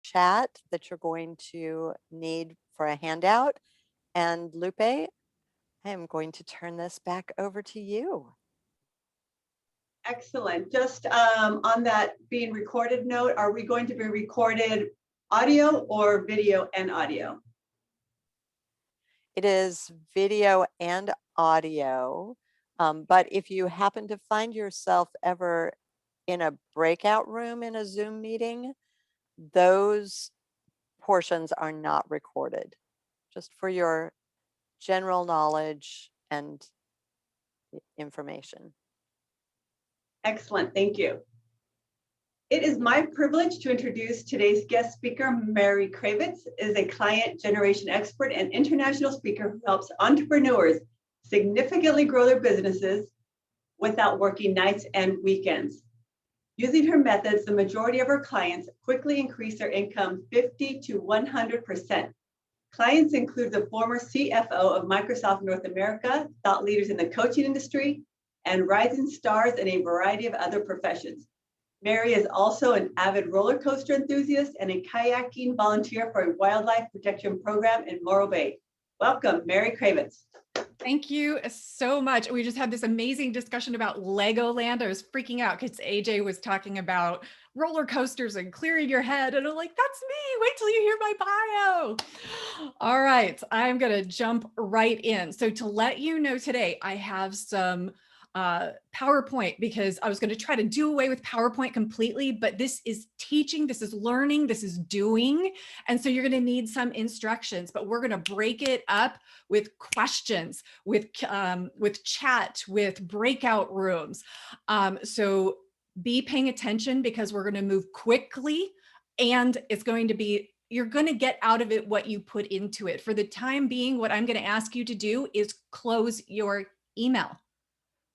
chat that you're going to need for a handout. And Lupe, I am going to turn this back over to you. Excellent. Just on that being recorded note, are we going to be recorded audio or video and audio? It is video and audio. But if you happen to find yourself ever in a breakout room in a Zoom meeting, those portions are not recorded, just for your general knowledge and information. Excellent. Thank you. It is my privilege to introduce today's guest speaker. Mary Kravitz is a client generation expert and international speaker who helps entrepreneurs significantly grow their businesses without working nights and weekends. Using her methods, the majority of her clients quickly increase their income 50 to 100%. Clients include the former CFO of Microsoft North America, thought leaders in the coaching industry, and rising stars in a variety of other professions. Mary is also an avid roller coaster enthusiast and a kayaking volunteer for a wildlife protection program in Morro Bay. Welcome, Mary Kravitz. Thank you so much. We just had this amazing discussion about Legoland. I was freaking out because AJ was talking about roller coasters and clearing your head. And I'm like, that's me. Wait till you hear my bio. All right, I'm going to jump right in. So to let you know today, I have some PowerPoint because I was going to try to do away with PowerPoint completely, but this is teaching, this is learning, this is doing. And so you're going to need some instructions, but we're going to break it up with questions, with chat, with breakout rooms. So be paying attention because we're going to move quickly and it's going to be, you're going to get out of it what you put into it. For the time being, what I'm going to ask you to do is close your email.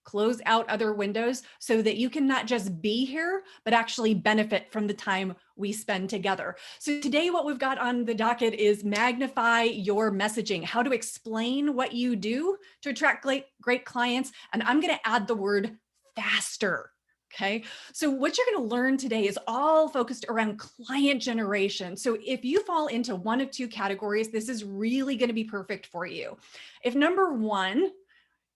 Close out other windows so that you can not just be here, but actually benefit from the time we spend together. So today what we've got on the docket is magnify your messaging, how to explain what you do to attract great clients. And I'm going to add the word faster. Okay, so what you're going to learn today is all focused around client generation. So if you fall into one of two categories, this is really going to be perfect for you. If number one,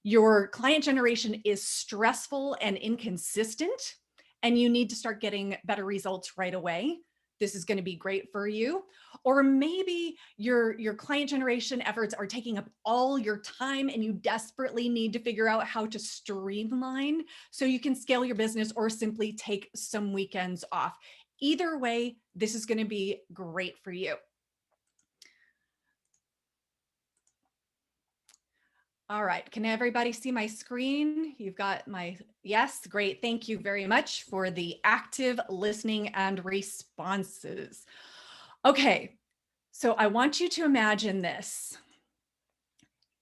your client generation is stressful and inconsistent, and you need to start getting better results right away, this is going to be great for you. Or maybe your client generation efforts are taking up all your time and you desperately need to figure out how to streamline so you can scale your business or simply take some weekends off. Either way, this is going to be great for you. All right, can everybody see my screen? You've got my, yes, great. Thank you very much for the active listening and responses. Okay, so I want you to imagine this.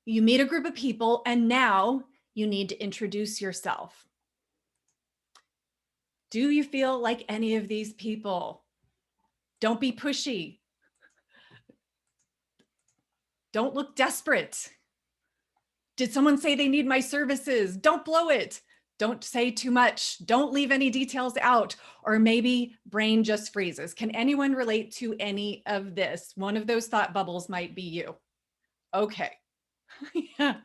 You meet a group of people and now you need to introduce yourself. Do you feel like any of these people? Don't be pushy. Don't look desperate. Did someone say they need my services? Don't blow it. Don't say too much. Don't leave any details out. Or maybe brain just freezes. Can anyone relate to any of this? One of those thought bubbles might be you. Okay. Yeah.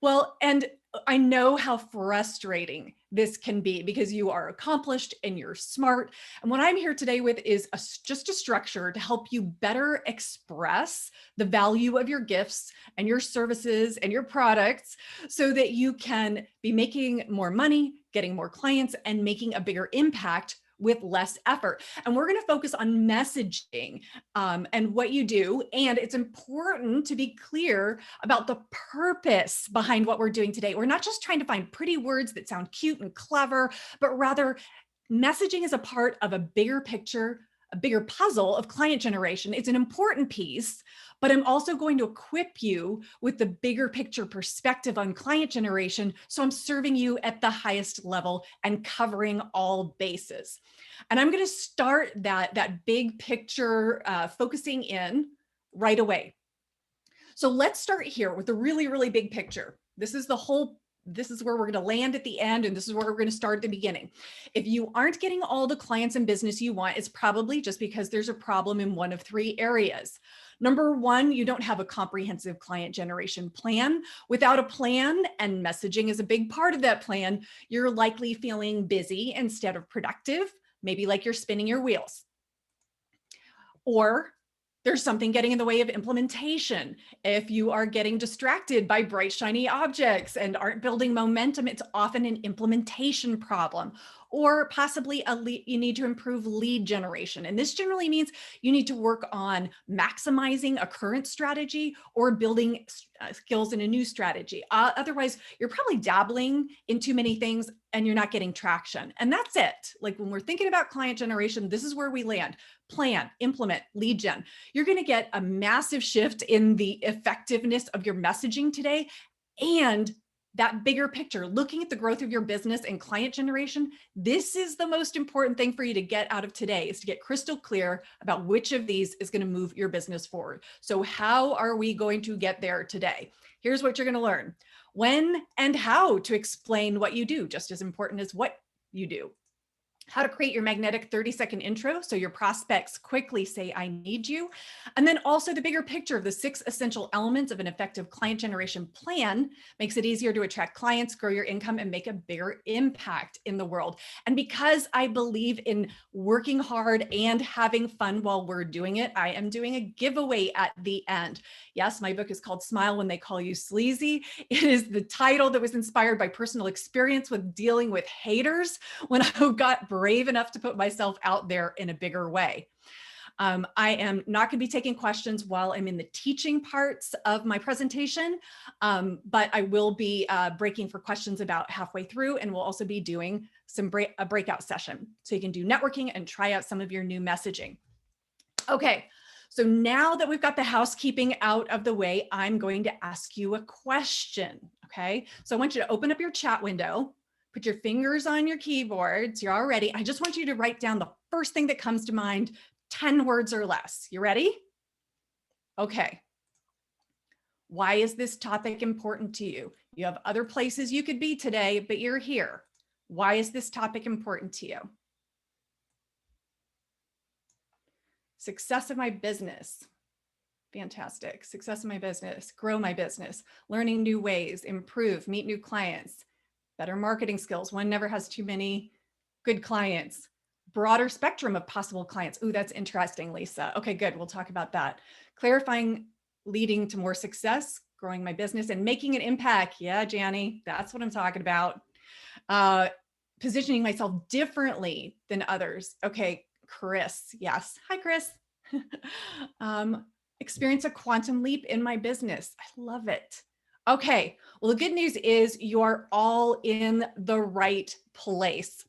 Well, and I know how frustrating this can be because you are accomplished and you're smart. And what I'm here today with is just a structure to help you better express the value of your gifts and your services and your products so that you can be making more money, getting more clients, and making a bigger impact with less effort. And we're going to focus on messaging and what you do. And it's important to be clear about the purpose behind what we're doing today. We're not just trying to find pretty words that sound cute and clever, but rather messaging is a part of a bigger picture, a bigger puzzle of client generation. It's an important piece, but I'm also going to equip you with the bigger picture perspective on client generation. So I'm serving you at the highest level and covering all bases. And I'm going to start that big picture focusing in right away. So let's start here with the really, really big picture. This is the whole this is where we're going to land at the end, and this is where we're going to start at the beginning. If you aren't getting all the clients and business you want, it's probably just because there's a problem in one of three areas. Number one, you don't have a comprehensive client generation plan. Without a plan, and messaging is a big part of that plan, you're likely feeling busy instead of productive, maybe like you're spinning your wheels. Or there's something getting in the way of implementation. If you are getting distracted by bright, shiny objects and aren't building momentum, it's often an implementation problem. Or possibly you need to improve lead generation. And this generally means you need to work on maximizing a current strategy or building skills in a new strategy. Otherwise, you're probably dabbling in too many things and you're not getting traction. And that's it. Like when we're thinking about client generation, this is where we land. Plan, implement, lead gen. You're going to get a massive shift in the effectiveness of your messaging today. And that bigger picture, looking at the growth of your business and client generation, this is the most important thing for you to get out of today, is to get crystal clear about which of these is going to move your business forward. So how are we going to get there today? Here's what you're going to learn: when and how to explain what you do, just as important as what you do. How to create your magnetic 30-second intro so your prospects quickly say, I need you. And then also the bigger picture of the 6 essential elements of an effective client generation plan makes it easier to attract clients, grow your income, and make a bigger impact in the world. And because I believe in working hard and having fun while we're doing it, I am doing a giveaway at the end. Yes, my book is called Smile When They Call You Sleazy. It is the title that was inspired by personal experience with dealing with haters when I got brave enough to put myself out there in a bigger way. I am not going to be taking questions while I'm in the teaching parts of my presentation, but I will be breaking for questions about halfway through, and we'll also be doing a breakout session so you can do networking and try out some of your new messaging. Okay, so now that we've got the housekeeping out of the way, I'm going to ask you a question. Okay, so I want you to open up your chat window. Put your fingers on your keyboards. You're all ready. I just want you to write down the first thing that comes to mind, 10 words or less. You ready? Okay. Why is this topic important to you? You have other places you could be today, but you're here. Why is this topic important to you? Success of my business. Fantastic. Success of my business. Grow my business. Learning new ways. Improve. Meet new clients. Better marketing skills. One never has too many good clients. Broader spectrum of possible clients. Ooh, that's interesting, Lisa. Okay, good. We'll talk about that. Clarifying, leading to more success, growing my business, and making an impact. Yeah, Janny, that's what I'm talking about. Positioning myself differently than others. Okay, Chris. Yes. Hi, Chris. Experience a quantum leap in my business. I love it. Okay, well, the good news is you're all in the right place.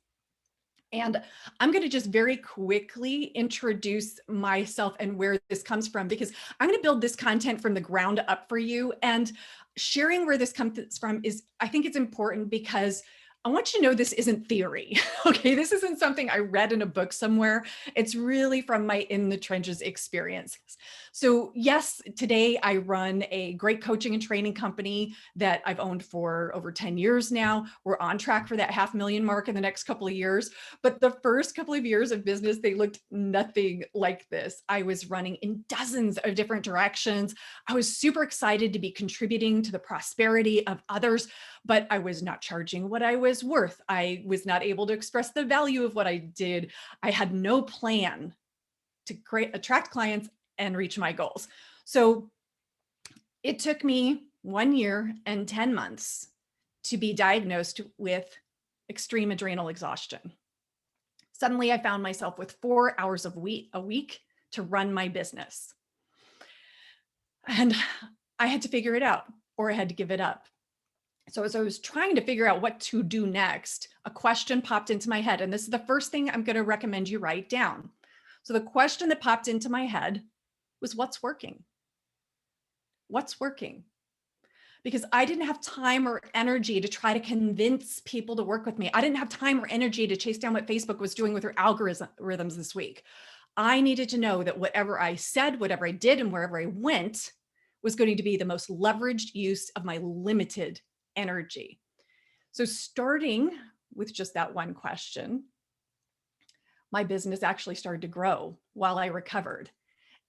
And I'm going to just very quickly introduce myself and where this comes from, because I'm going to build this content from the ground up for you. And sharing where this comes from is, I think it's important because I want you to know this isn't theory. Okay, this isn't something I read in a book somewhere. It's really from my in the trenches experiences. So yes, today I run a great coaching and training company that I've owned for over 10 years now. We're on track for that 500,000 mark in the next couple of years. But the first couple of years of business, they looked nothing like this. I was running in dozens of different directions. I was super excited to be contributing to the prosperity of others, but I was not charging what I was worth. I was not able to express the value of what I did. I had no plan to attract clients and reach my goals. So it took me 1 year and 10 months to be diagnosed with extreme adrenal exhaustion. Suddenly I found myself with 4 hours a week to run my business. And I had to figure it out, or I had to give it up. So as I was trying to figure out what to do next, a question popped into my head. And this is the first thing I'm going to recommend you write down. So the question that popped into my head was, what's working? What's working? Because I didn't have time or energy to try to convince people to work with me. I didn't have time or energy to chase down what Facebook was doing with their algorithms this week. I needed to know that whatever I said, whatever I did, and wherever I went was going to be the most leveraged use of my limited energy. So starting with just that one question, my business actually started to grow while I recovered.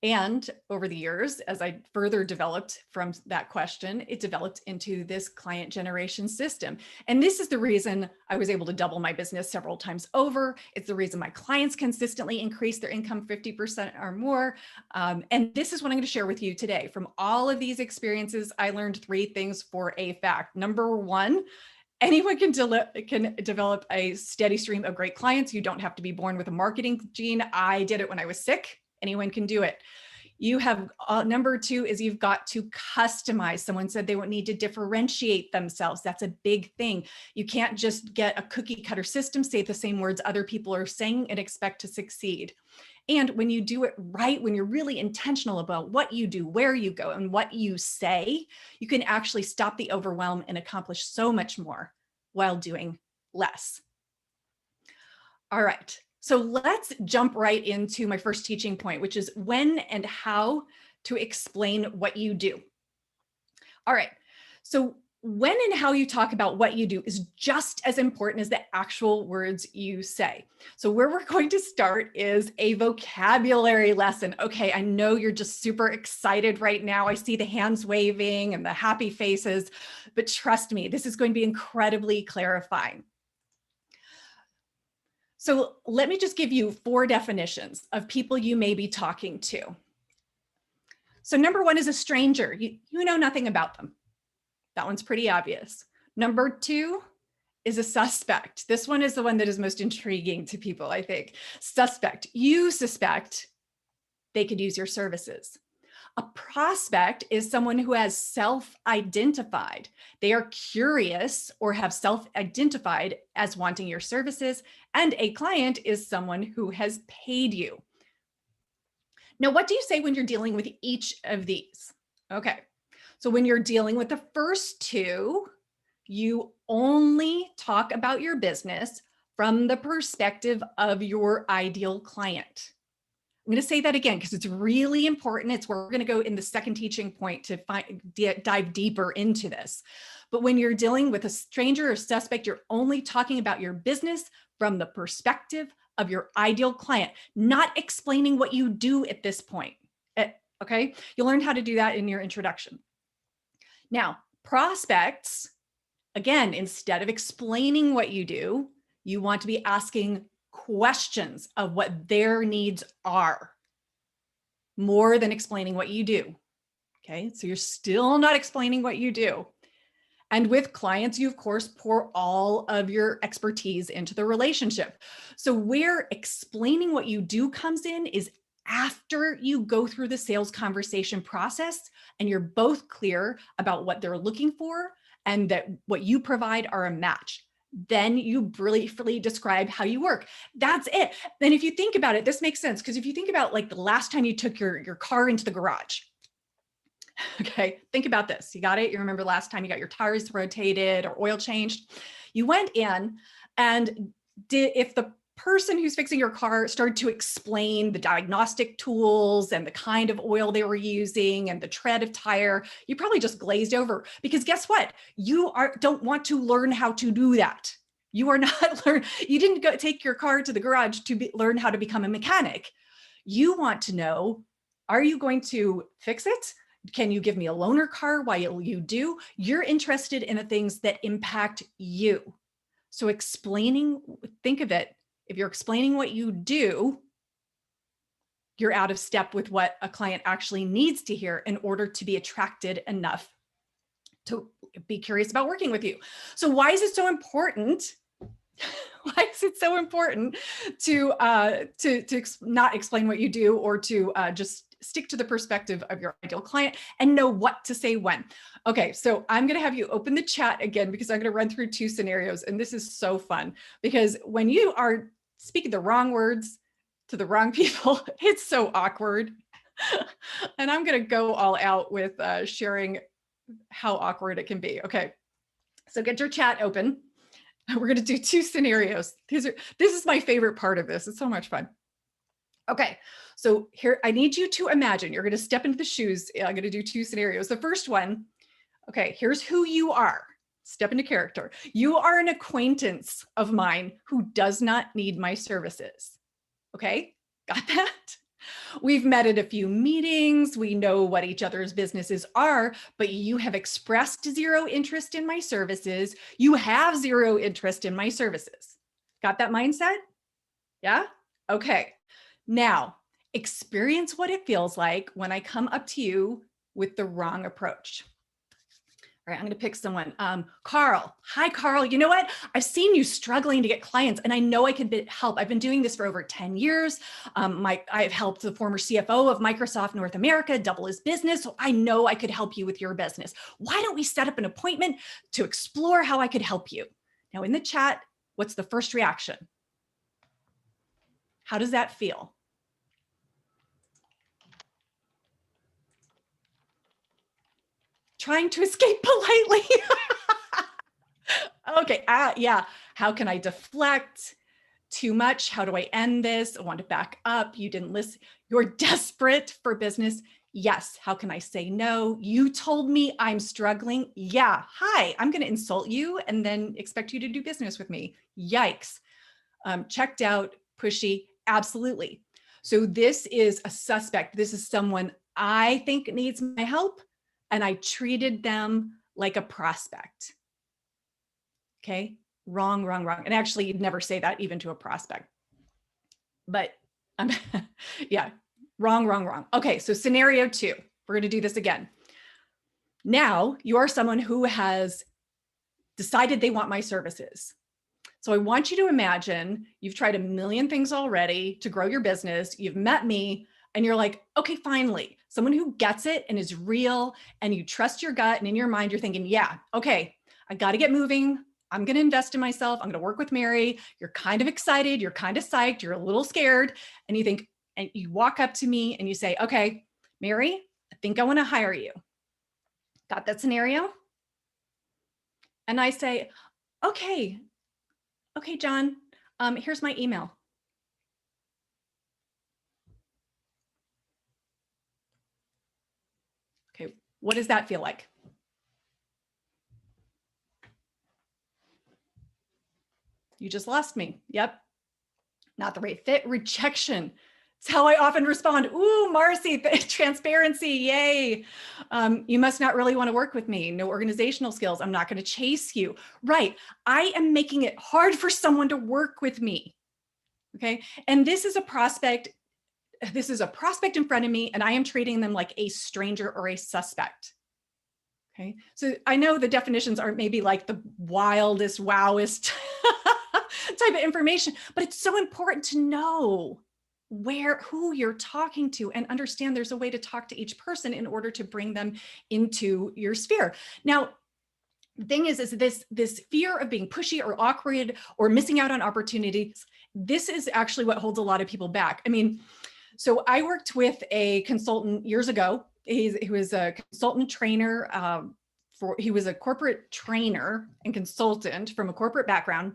And over the years, as I further developed from that question, it developed into this client generation system. And this is the reason I was able to double my business several times over. It's the reason my clients consistently increase their income 50% or more. And this is what I'm going to share with you today. From all of these experiences, I learned 3 things for a fact. Number 1, anyone can develop a steady stream of great clients. You don't have to be born with a marketing gene. I did it when I was sick. Anyone can do it. You have number 2 is you've got to customize. Someone said they would need to differentiate themselves. That's a big thing. You can't just get a cookie cutter system, say the same words other people are saying and expect to succeed. And when you do it right, when you're really intentional about what you do, where you go, and what you say, you can actually stop the overwhelm and accomplish so much more while doing less. All right. So let's jump right into my first teaching point, which is when and how to explain what you do. All right. So when and how you talk about what you do is just as important as the actual words you say. So where we're going to start is a vocabulary lesson. Okay, I know you're just super excited right now. I see the hands waving and the happy faces, but trust me, this is going to be incredibly clarifying. So let me just give you 4 definitions of people you may be talking to. So number 1 is a stranger. You know nothing about them. That one's pretty obvious. Number 2 is a suspect. This one is the one that is most intriguing to people, I think. Suspect. You suspect they could use your services. A prospect is someone who has self-identified. They are curious or have self-identified as wanting your services. And a client is someone who has paid you. Now, what do you say when you're dealing with each of these? Okay, so when you're dealing with the first 2, you only talk about your business from the perspective of your ideal client. I'm going to say that again because it's really important. It's where we're going to go in the second teaching point to dive deeper into this. But when you're dealing with a stranger or suspect, you're only talking about your business from the perspective of your ideal client, not explaining what you do at this point. Okay, you'll learn how to do that in your introduction. Now, prospects, again, instead of explaining what you do, you want to be asking questions of what their needs are more than explaining what you do. Okay, so you're still not explaining what you do. And with clients, you of course pour all of your expertise into the relationship. So where explaining what you do comes in is after you go through the sales conversation process and you're both clear about what they're looking for and that what you provide are a match. Then you briefly describe how you work. That's it. Then if you think about it, this makes sense. Because if you think about like the last time you took your car into the garage, okay, think about this. You got it? You remember last time you got your tires rotated or oil changed? You went in and if the person who's fixing your car started to explain the diagnostic tools and the kind of oil they were using and the tread of tire, you probably just glazed over because guess what? You don't want to learn how to do that. You are not you didn't go take your car to the garage to learn how to become a mechanic. You want to know, are you going to fix it? Can you give me a loaner car while you do? You're interested in the things that impact you. So explaining, think of it, if you're explaining what you do, you're out of step with what a client actually needs to hear in order to be attracted enough to be curious about working with you. So why is it so important? Why is it so important to not explain what you do or to just stick to the perspective of your ideal client and know what to say when? Okay, so I'm going to have you open the chat again because I'm going to run through 2 scenarios. And this is so fun because when you are speaking the wrong words to the wrong people, it's so awkward. And I'm going to go all out with sharing how awkward it can be. Okay, so get your chat open. We're going to do 2 scenarios. This is my favorite part of this. It's so much fun. Okay, so here, I need you to imagine, you're going to step into the shoes. I'm going to do 2 scenarios. The first one, okay, here's who you are. step into character. You are an acquaintance of mine who does not need my services. Okay, got that? We've met at a few meetings. We know what each other's businesses are, but you have expressed zero interest in my services. You have zero interest in my services. Got that mindset? Yeah? Okay. Now, experience what it feels like when I come up to you with the wrong approach. All right, I'm going to pick someone. Carl. Hi, Carl. You know what? I've seen you struggling to get clients, and I know I could help. I've been doing this for over 10 years. I've helped the former CFO of Microsoft North America double his business, so I know I could help you with your business. Why don't we set up an appointment to explore how I could help you? Now, in the chat, what's the first reaction? How does that feel? Trying to escape politely. Okay, yeah. How can I deflect? Too much? How do I end this? I want to back up. You didn't listen. You're desperate for business. Yes. How can I say no? You told me I'm struggling. Yeah. Hi, I'm going to insult you and then expect you to do business with me. Yikes. Checked out, pushy. Absolutely. So this is a suspect. This is someone I think needs my help, and I treated them like a prospect. Okay, wrong. And actually, you'd never say that even to a prospect. But yeah, wrong. Okay, so scenario 2, we're going to do this again. Now you are someone who has decided they want my services. So I want you to imagine you've tried a million things already to grow your business. You've met me and you're like, okay, finally, someone who gets it and is real, and you trust your gut, and in your mind, you're thinking, yeah, okay, I got to get moving. I'm going to invest in myself. I'm going to work with Mary. You're kind of excited. You're kind of psyched. You're a little scared. And you think, and you walk up to me and you say, okay, Mary, I think I want to hire you. Got that scenario? And I say, okay, John, here's my email. Okay, what does that feel like? You just lost me. Yep. Not the right fit. Rejection. It's how I often respond. Ooh, Marcy, transparency. Yay. You must not really want to work with me. No organizational skills. I'm not going to chase you. Right. I am making it hard for someone to work with me. Okay. And this is a prospect. This is a prospect in front of me, and I am treating them like a stranger or a suspect. Okay. So I know the definitions aren't maybe like the wildest, wowest type of information, but it's so important to know who you're talking to and understand there's a way to talk to each person in order to bring them into your sphere. Now, the thing is this fear of being pushy or awkward or missing out on opportunities. This is actually what holds a lot of people back. I mean, so I worked with a consultant years ago. He was a consultant trainer. He was a corporate trainer and consultant from a corporate background.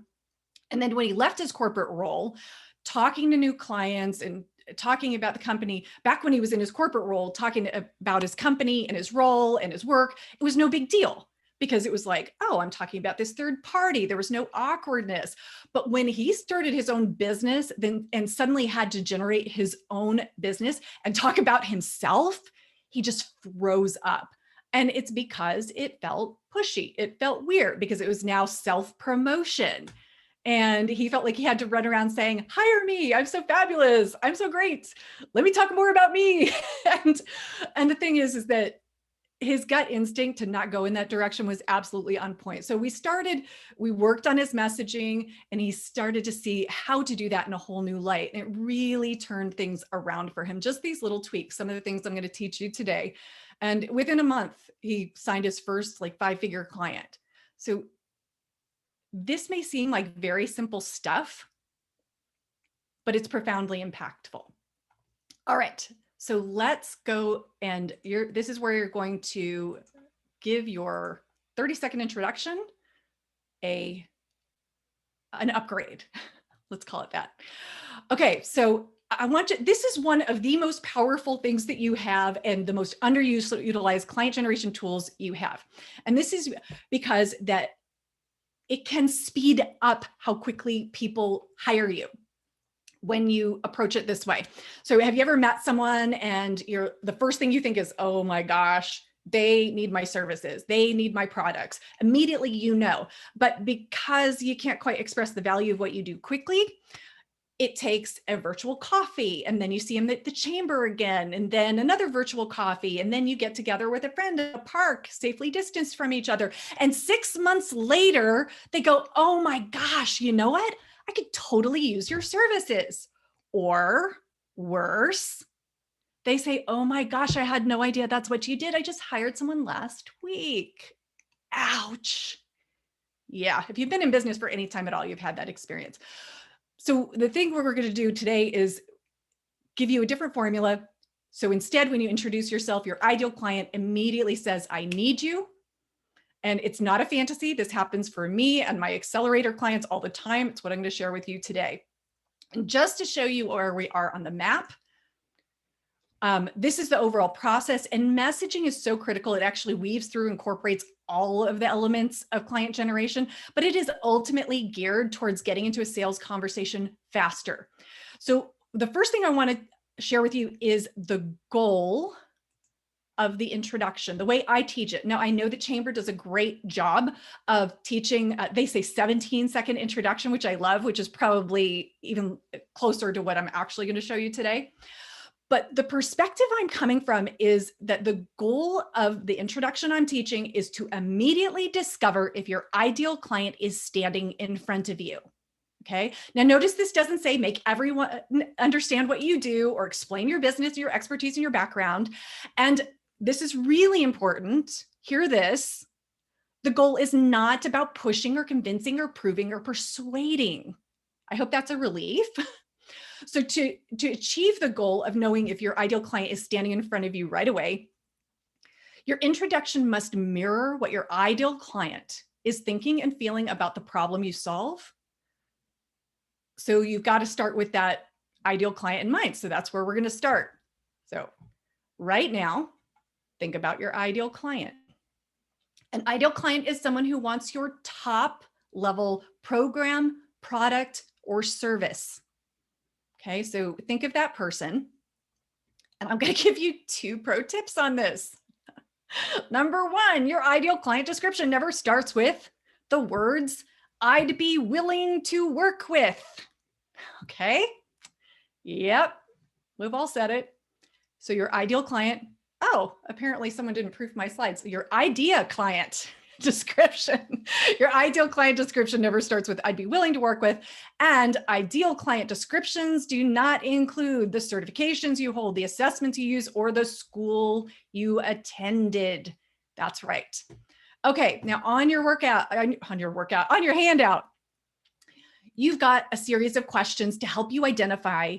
And then when he left his corporate role, talking to new clients and talking about the company, back when he was in his corporate role, talking about his company and his role and his work, it was no big deal because it was like, oh, I'm talking about this third party. There was no awkwardness. But when he started his own business and suddenly had to generate his own business and talk about himself, he just froze up. And it's because it felt pushy. It felt weird because it was now self-promotion. And he felt like he had to run around saying, hire me, I'm so fabulous, I'm so great, let me talk more about me. and the thing is that his gut instinct to not go in that direction was absolutely on point. So we worked on his messaging, and he started to see how to do that in a whole new light. And it really turned things around for him. Just these little tweaks, some of the things I'm going to teach you today. And within a month, he signed his first 5-figure client. So this may seem like very simple stuff, but it's profoundly impactful. All right, so let's go, and this is where you're going to give your 30-second introduction an upgrade. Let's call it that. Okay, so this is one of the most powerful things that you have and the most underutilized client generation tools you have. And this is because that it can speed up how quickly people hire you when you approach it this way. So have you ever met someone and the first thing you think is, oh my gosh, they need my services, they need my products. Immediately, you know, but because you can't quite express the value of what you do quickly, it takes a virtual coffee, and then you see them at the chamber again, and then another virtual coffee, and then you get together with a friend at a park, safely distanced from each other. And 6 months later, they go, oh my gosh, you know what? I could totally use your services. Or worse, they say, oh my gosh, I had no idea that's what you did. I just hired someone last week. Ouch. Yeah, if you've been in business for any time at all, you've had that experience. So the thing we're going to do today is give you a different formula. So instead, when you introduce yourself, your ideal client immediately says, I need you. And it's not a fantasy. This happens for me and my accelerator clients all the time. It's what I'm going to share with you today. And just to show you where we are on the map, this is the overall process, and messaging is so critical. It actually weaves through, incorporates all of the elements of client generation, but it is ultimately geared towards getting into a sales conversation faster. So the first thing I want to share with you is the goal of the introduction, the way I teach it. Now, I know the Chamber does a great job of teaching, they say 17-second introduction, which I love, which is probably even closer to what I'm actually going to show you today. But the perspective I'm coming from is that the goal of the introduction I'm teaching is to immediately discover if your ideal client is standing in front of you. Okay. Now notice this doesn't say make everyone understand what you do or explain your business, your expertise, and your background. And this is really important. Hear this. The goal is not about pushing or convincing or proving or persuading. I hope that's a relief. So to achieve the goal of knowing if your ideal client is standing in front of you right away, your introduction must mirror what your ideal client is thinking and feeling about the problem you solve. So you've got to start with that ideal client in mind. So that's where we're going to start. So right now, think about your ideal client. An ideal client is someone who wants your top level program, product, or service. Okay, so think of that person, and I'm going to give you 2 pro tips on this. Number 1, your ideal client description never starts with the words, I'd be willing to work with. Okay, yep, we've all said it. So your ideal client, oh, apparently someone didn't proof my slides. So your idea client description, your ideal client description never starts with I'd be willing to work with, and ideal client descriptions do not include the certifications you hold, the assessments you use, or the school you attended. That's right. Okay, now on your handout, you've got a series of questions to help you identify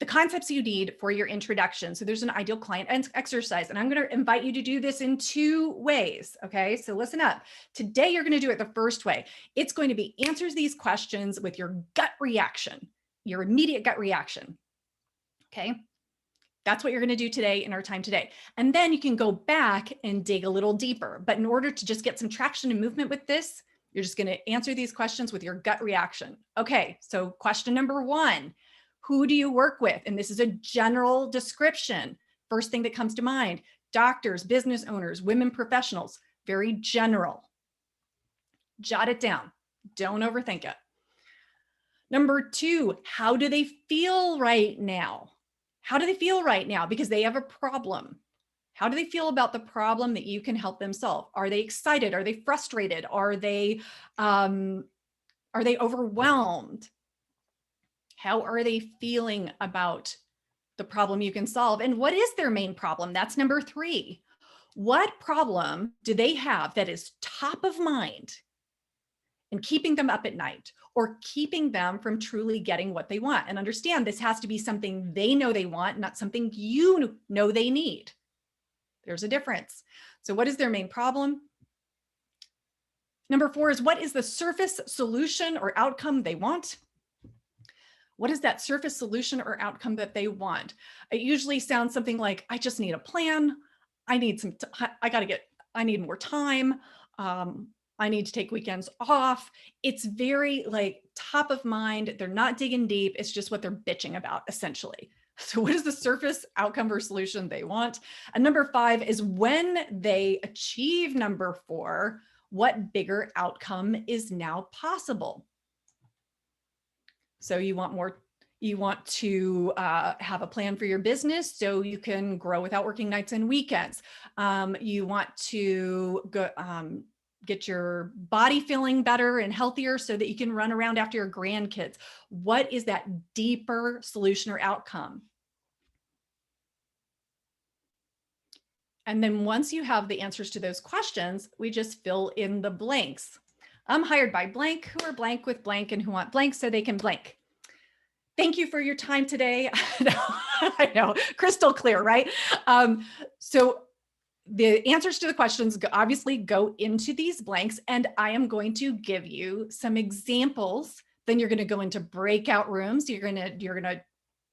the concepts you need for your introduction. So there's an ideal client exercise, and I'm going to invite you to do this in 2 ways. Okay, so listen up. Today, you're going to do it the first way. It's going to be answers these questions with your gut reaction, your immediate gut reaction. Okay, that's what you're going to do today in our time today. And then you can go back and dig a little deeper. But in order to just get some traction and movement with this, you're just going to answer these questions with your gut reaction. Okay, so question number 1. Who do you work with? And this is a general description. First thing that comes to mind, doctors, business owners, women professionals, very general. Jot it down. Don't overthink it. Number 2, how do they feel right now? How do they feel right now? Because they have a problem. How do they feel about the problem that you can help them solve? Are they excited? Are they frustrated? Are they overwhelmed? How are they feeling about the problem you can solve? And what is their main problem? That's number 3. What problem do they have that is top of mind and keeping them up at night or keeping them from truly getting what they want? And understand, this has to be something they know they want, not something you know they need. There's a difference. So what is their main problem? Number 4 is, what is the surface solution or outcome they want? What is that surface solution or outcome that they want? It usually sounds something like, I just need a plan. I need more time. I need to take weekends off. It's very like top of mind. They're not digging deep. It's just what they're bitching about essentially. So what is the surface outcome or solution they want? And number 5 is when they achieve number 4, what bigger outcome is now possible? So you want to have a plan for your business so you can grow without working nights and weekends. You want to go, get your body feeling better and healthier so that you can run around after your grandkids. What is that deeper solution or outcome? And then once you have the answers to those questions, we just fill in the blanks. I'm hired by blank, who are blank with blank and who want blank so they can blank. Thank you for your time today. I know, crystal clear, right? So the answers to the questions obviously go into these blanks, and I am going to give you some examples. Then you're going to go into breakout rooms. You're going to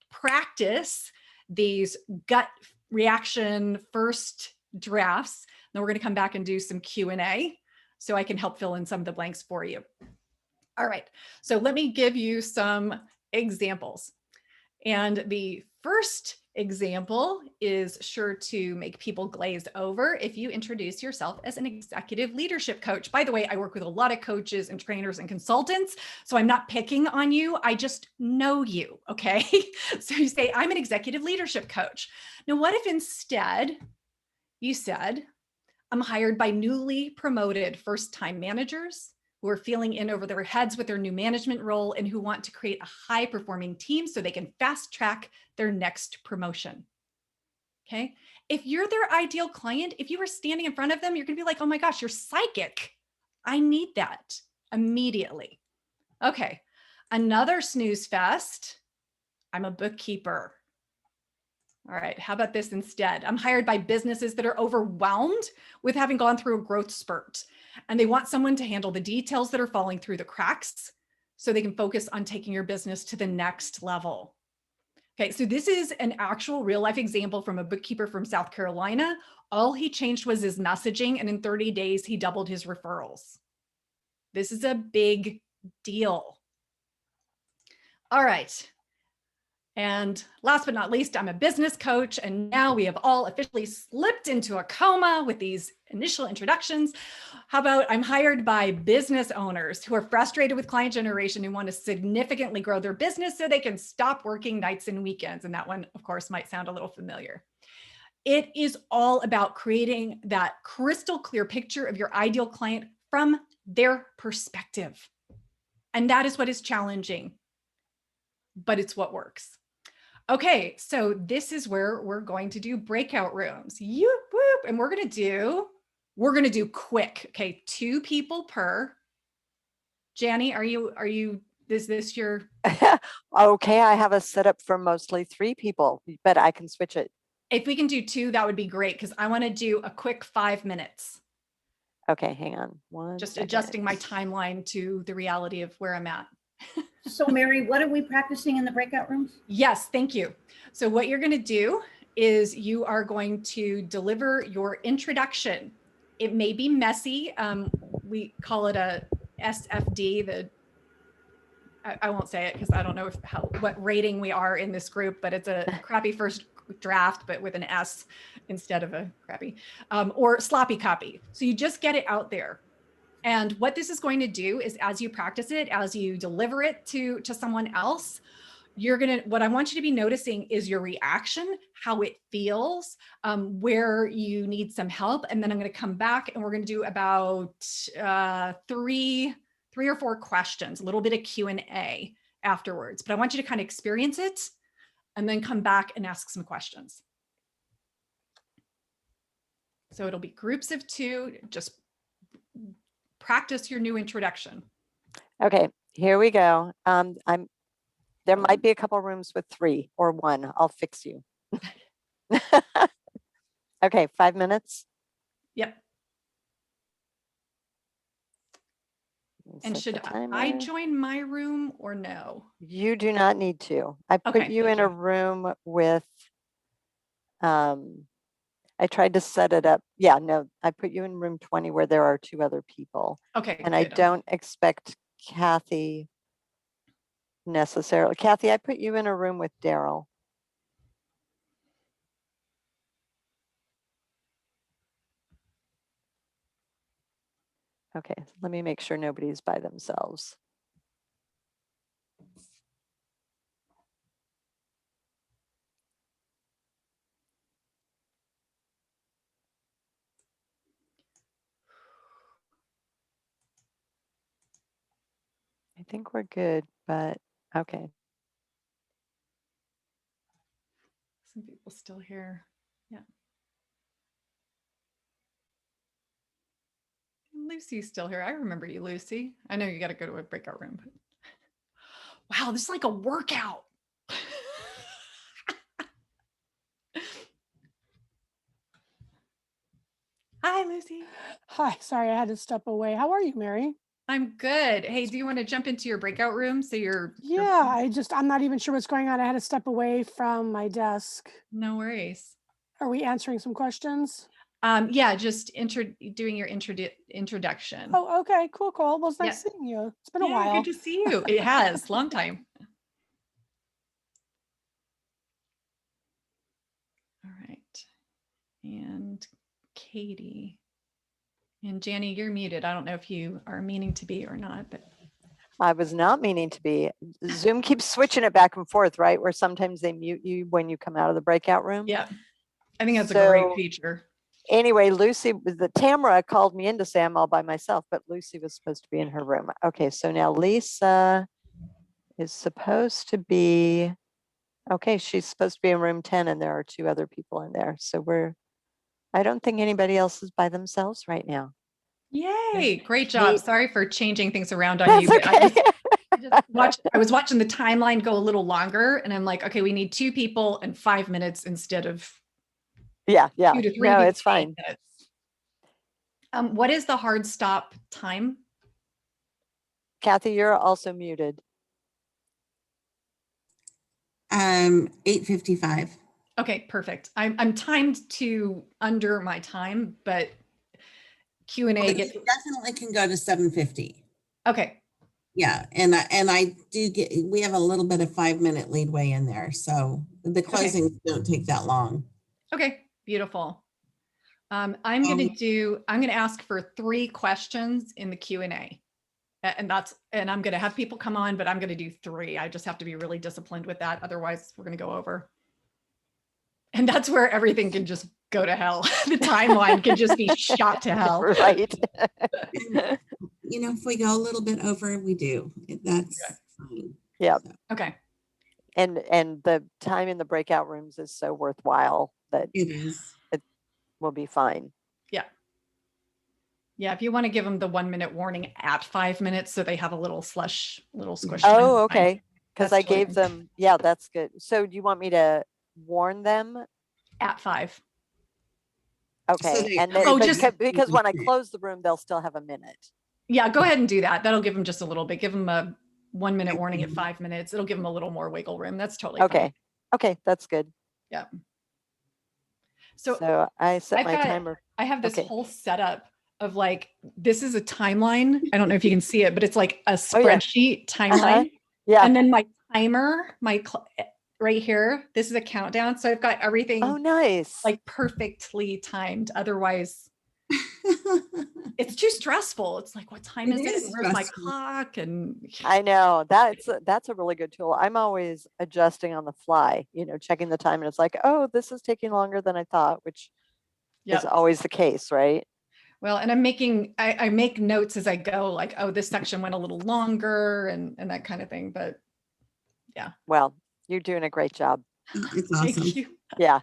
practice these gut reaction first drafts. Then we're going to come back and do some Q&A so I can help fill in some of the blanks for you. All right, so let me give you some examples. And the first example is sure to make people glaze over if you introduce yourself as an executive leadership coach. By the way, I work with a lot of coaches and trainers and consultants, so I'm not picking on you. I just know you, okay? So you say, I'm an executive leadership coach. Now, what if instead you said, I'm hired by newly promoted first-time managers who are feeling in over their heads with their new management role and who want to create a high-performing team so they can fast-track their next promotion. Okay. If you're their ideal client, if you were standing in front of them, you're going to be like, oh my gosh, you're psychic. I need that immediately. Okay. Another snooze fest. I'm a bookkeeper. All right, how about this instead? I'm hired by businesses that are overwhelmed with having gone through a growth spurt, and they want someone to handle the details that are falling through the cracks so they can focus on taking your business to the next level. Okay, so this is an actual real life example from a bookkeeper from South Carolina. All he changed was his messaging, and in 30 days, he doubled his referrals. This is a big deal. All right. And last but not least, I'm a business coach, and now we have all officially slipped into a coma with these initial introductions. How about I'm hired by business owners who are frustrated with client generation and want to significantly grow their business so they can stop working nights and weekends. And that one, of course, might sound a little familiar. It is all about creating that crystal clear picture of your ideal client from their perspective. And that is what is challenging, but it's what works. Okay, so this is where we're going to do breakout rooms. And we're gonna do quick. Okay, 2 people per. Janny, is this your? Okay, I have a setup for mostly 3 people, but I can switch it. If we can do 2, that would be great because I want to do a quick 5 minutes. Okay, hang on. One Just second. adjusting my timeline to the reality of where I'm at. So Mary, what are we practicing in the breakout rooms? Yes, thank you. So what you're going to do is you are going to deliver your introduction. It may be messy. We call it a SFD. I won't say it because I don't know what rating we are in this group, but it's a crappy first draft, but with an S instead of a crappy, or sloppy copy. So you just get it out there. And what this is going to do is as you practice it, as you deliver it to someone else, what I want you to be noticing is your reaction, how it feels, where you need some help. And then I'm going to come back and we're going to do about 3 or 4 questions, a little bit of Q&A afterwards. But I want you to kind of experience it and then come back and ask some questions. So it'll be groups of 2, just practice your new introduction. Okay, here we go. There might be a couple rooms with 3 or 1. I'll fix you. Okay, 5 minutes. Yep. And should I join my room or no? You do not need to. I put Okay, you thank in a you. room with, I tried to set it up. Yeah, no, I put you in room 20 where there are 2 other people. Okay, And I good. don't expect Kathy necessarily. Kathy, I put you in a room with Daryl. Okay, let me make sure nobody's by themselves. I think we're good, but okay. Some people still here. Yeah. Lucy's still here. I remember you, Lucy. I know you got to go to a breakout room. But... Wow, this is like a workout. Hi, Lucy. Hi, sorry, I had to step away. How are you, Mary? I'm good. Hey, do you want to jump into your breakout room? So you're Yeah, I'm not even sure what's going on. I had to step away from my desk. no worries. Are we answering some questions? Yeah, just doing your introduction. Oh, okay, cool. Well, it's nice Yeah. seeing you. It's been a Yeah, while. good to see you. It has, long time. All right. And Katie. And Janny, you're muted. I don't know if you are meaning to be or not, but I was not meaning to be. Zoom keeps switching it back and forth, right? Where sometimes they mute you when you come out of the breakout room. yeah, I think that's a great feature. Anyway, Lucy, the Tamara called me in to say I'm all by myself, but Lucy was supposed to be in her room. Okay, so now Lisa is supposed to be, okay, she's supposed to be in room 10 and there are 2 other people in there. So I don't think anybody else is by themselves right now. Yay, great job. Kate- Sorry for changing things around on That's you. But okay. I was watching the timeline go a little longer and I'm like, okay, we need 2 people and 5 minutes instead of Yeah, 2 to 3. no, to it's 8 fine. minutes. What is the hard stop time? Kathy, you're also muted. 8:55. Okay, perfect. I'm timed to under my time, but Q&A Well, gets it definitely can go to 7:50. okay. Yeah, and I do get, we have a little bit of 5-minute leadway in there, so the closings don't take that long. Okay, beautiful. I'm going to ask for 3 questions in the Q&A. And I'm going to have people come on, but I'm going to do 3. I just have to be really disciplined with that. Otherwise, we're going to go over. And that's where everything can just go to hell. The timeline can just be shot to hell. Right. And, if we go a little bit over, we do. That's fine. Yeah. So, Okay. And the time in the breakout rooms is so worthwhile that it is. it will be fine. Yeah. Yeah. If you want to give them the 1-minute warning at 5 minutes, so they have a little squish. Oh, okay. Because I That's totally gave them, yeah, that's good. So do you want me to warn them? at 5. Okay. they- And then, Oh, but just- because when I close the room, they'll still have a minute. Yeah, go ahead and do that. That'll give them just a little bit. Give them a 1-minute warning at 5 minutes. It'll give them a little more wiggle room. That's totally Okay. fine. Okay. That's good. Yeah. So I set my got- timer. I have this Okay. whole setup of like, this is a timeline. I don't know if you can see it, but it's like a Oh, yeah. spreadsheet timeline. Yeah. And then my timer, right here, this is a countdown. So I've got everything Oh, nice. like perfectly timed. Otherwise, it's too stressful. It's like, what time It is it? is And where's my stressful. clock? And I know that's a really good tool. I'm always adjusting on the fly, checking the time and it's like, oh, this is taking longer than I thought, which is always the case, right? well, and I make notes as I go, like, oh, this section went a little longer and that kind of thing. But yeah. Well, you're doing a great job. It's awesome. Thank you. Yeah.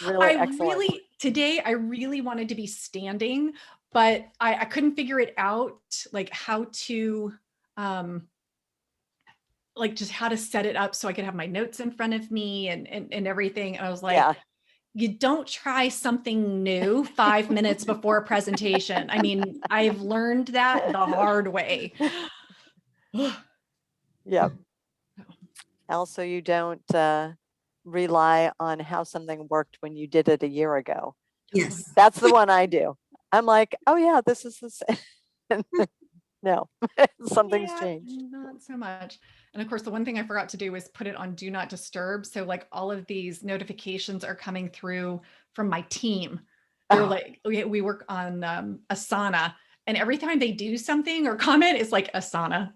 Really excellent. Today I really wanted to be standing, but I couldn't figure it out, like how to, like just how to set it up so I could have my notes in front of me and everything. And I was like, Yeah. you don't try something new 5 minutes before a presentation. I mean, I've learned that the hard way. Yep. Also, you don't rely on how something worked when you did it a year ago. Yes. That's the one I do. I'm like, oh yeah, this is the same. No, something's Yeah, changed. not so much. And of course, the one thing I forgot to do was put it on do not disturb. So like all of these notifications are coming through from my team. They're Oh. like, we work on Asana, and every time they do something or comment, it's like Asana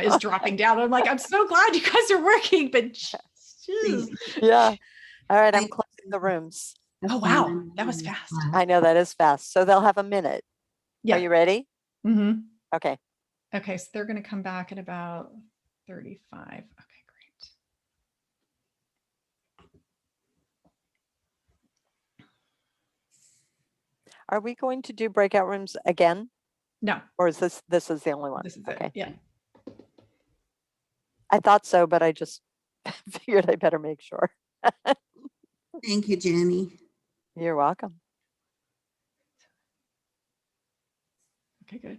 is dropping down. I'm like, I'm so glad you guys are working, but jeez. Yeah. All right, I'm I- closing the rooms. Oh, wow, that was fast. I know that is fast. So they'll have a minute. Are you ready? Mm-hmm. Okay. Okay, so they're going to come back at about 35. Okay, great. Are we going to do breakout rooms again? No, Or is this is the only one? this is Okay. it. Yeah. I thought so, but I just figured I better make sure. Thank you, Jenny. You're welcome. Okay, good.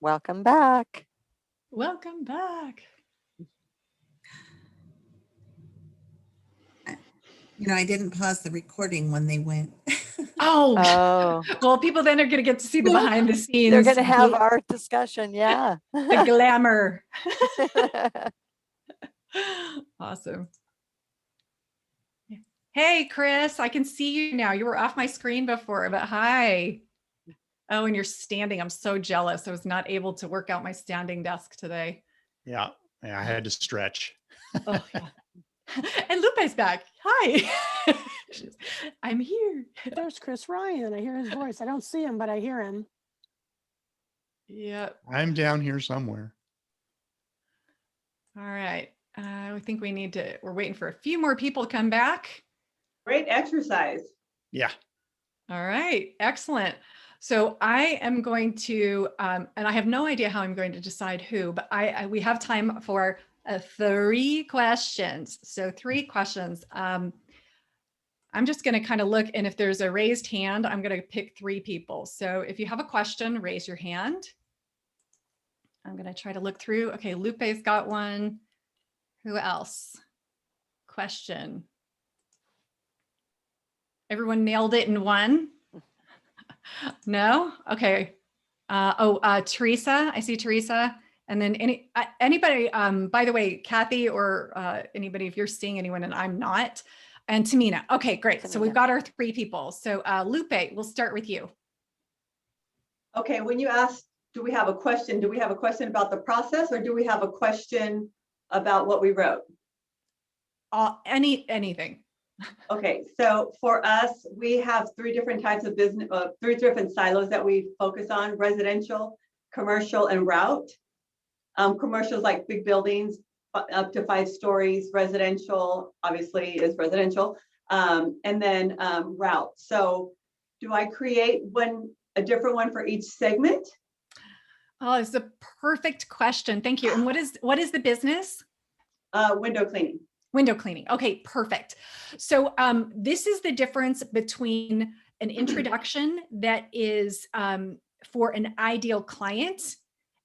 Welcome back. Welcome back. You know, I didn't pause the recording when they went. Oh, Oh, well, people then are going to get to see the behind the scenes. they're going to have our discussion. Yeah. the glamour. Awesome. Hey, Chris, I can see you now. You were off my screen before, but hi. Oh, and you're standing. I'm so jealous. I was not able to work out my standing desk today. Yeah, I had to stretch. Oh, yeah. And Lupe's back. Hi. I'm here. There's Chris Ryan. I hear his voice. I don't see him, but I hear him. Yeah. I'm down here somewhere. All right. I think we're waiting for a few more people to come back. Great exercise. Yeah. All right. Excellent. So I am going to, and I have no idea how I'm going to decide who, but we have time for 3 questions. So 3 questions. I'm just going to kind of look, and if there's a raised hand, I'm going to pick 3 people. So if you have a question, raise your hand. I'm going to try to look through. Okay, Lupe's got one. Who else? Question. Everyone nailed it in one? No? Okay. Teresa, I see Teresa. And then anybody, by the way, Kathy or anybody, if you're seeing anyone and I'm not, and Tamina. Okay, great. So we've got our 3 people. So Lupe, we'll start with you. Okay, when you asked, do we have a question about the process, or do we have a question about what we wrote? Anything. Okay, so for us, we have 3 different types of business, 3 different silos that we focus on: residential, commercial, and route. Commercials like big buildings up to 5 stories. Residential obviously is residential, and then route. So do I create a different one for each segment? Oh, it's a perfect question. Thank you. And what is the business? Window cleaning. Window cleaning. Okay, perfect. So this is the difference between an introduction that is for an ideal client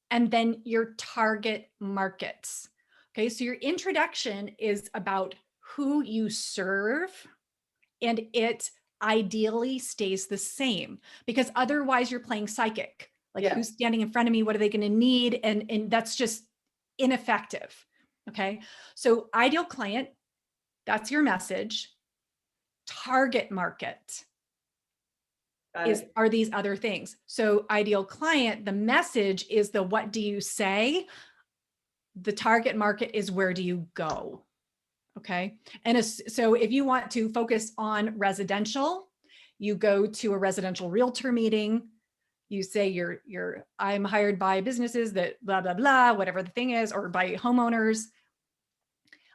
and then your target markets. Okay, so your introduction is about who you serve, and it ideally stays the same, because otherwise you're playing psychic. Like, Yeah. who's standing in front of me? What are they going to need? And that's just ineffective. Okay, so ideal client, that's your message. Target market are these other things. So ideal client, the message is the what do you say? The target market is where do you go? Okay. And so if you want to focus on residential, you go to a residential realtor meeting. You say I'm hired by businesses that blah, blah, blah, whatever the thing is, or by homeowners.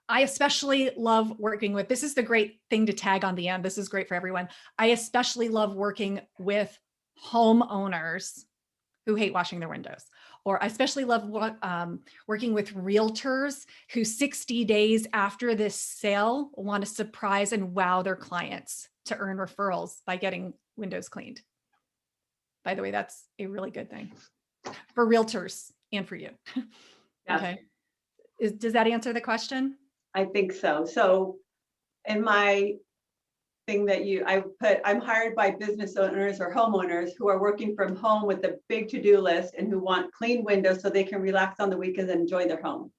I especially love working with, this is the great thing to tag on the end. This is great for everyone. I especially love working with homeowners who hate washing their windows. Or I especially love working with realtors who 60 days after this sale want to surprise and wow their clients to earn referrals by getting windows cleaned. By the way, that's a really good thing for realtors and for you. Yeah. Okay. Does that answer the question? I think so. So in my thing that I put, I'm hired by business owners or homeowners who are working from home with a big to-do list and who want clean windows so they can relax on the weekends and enjoy their home.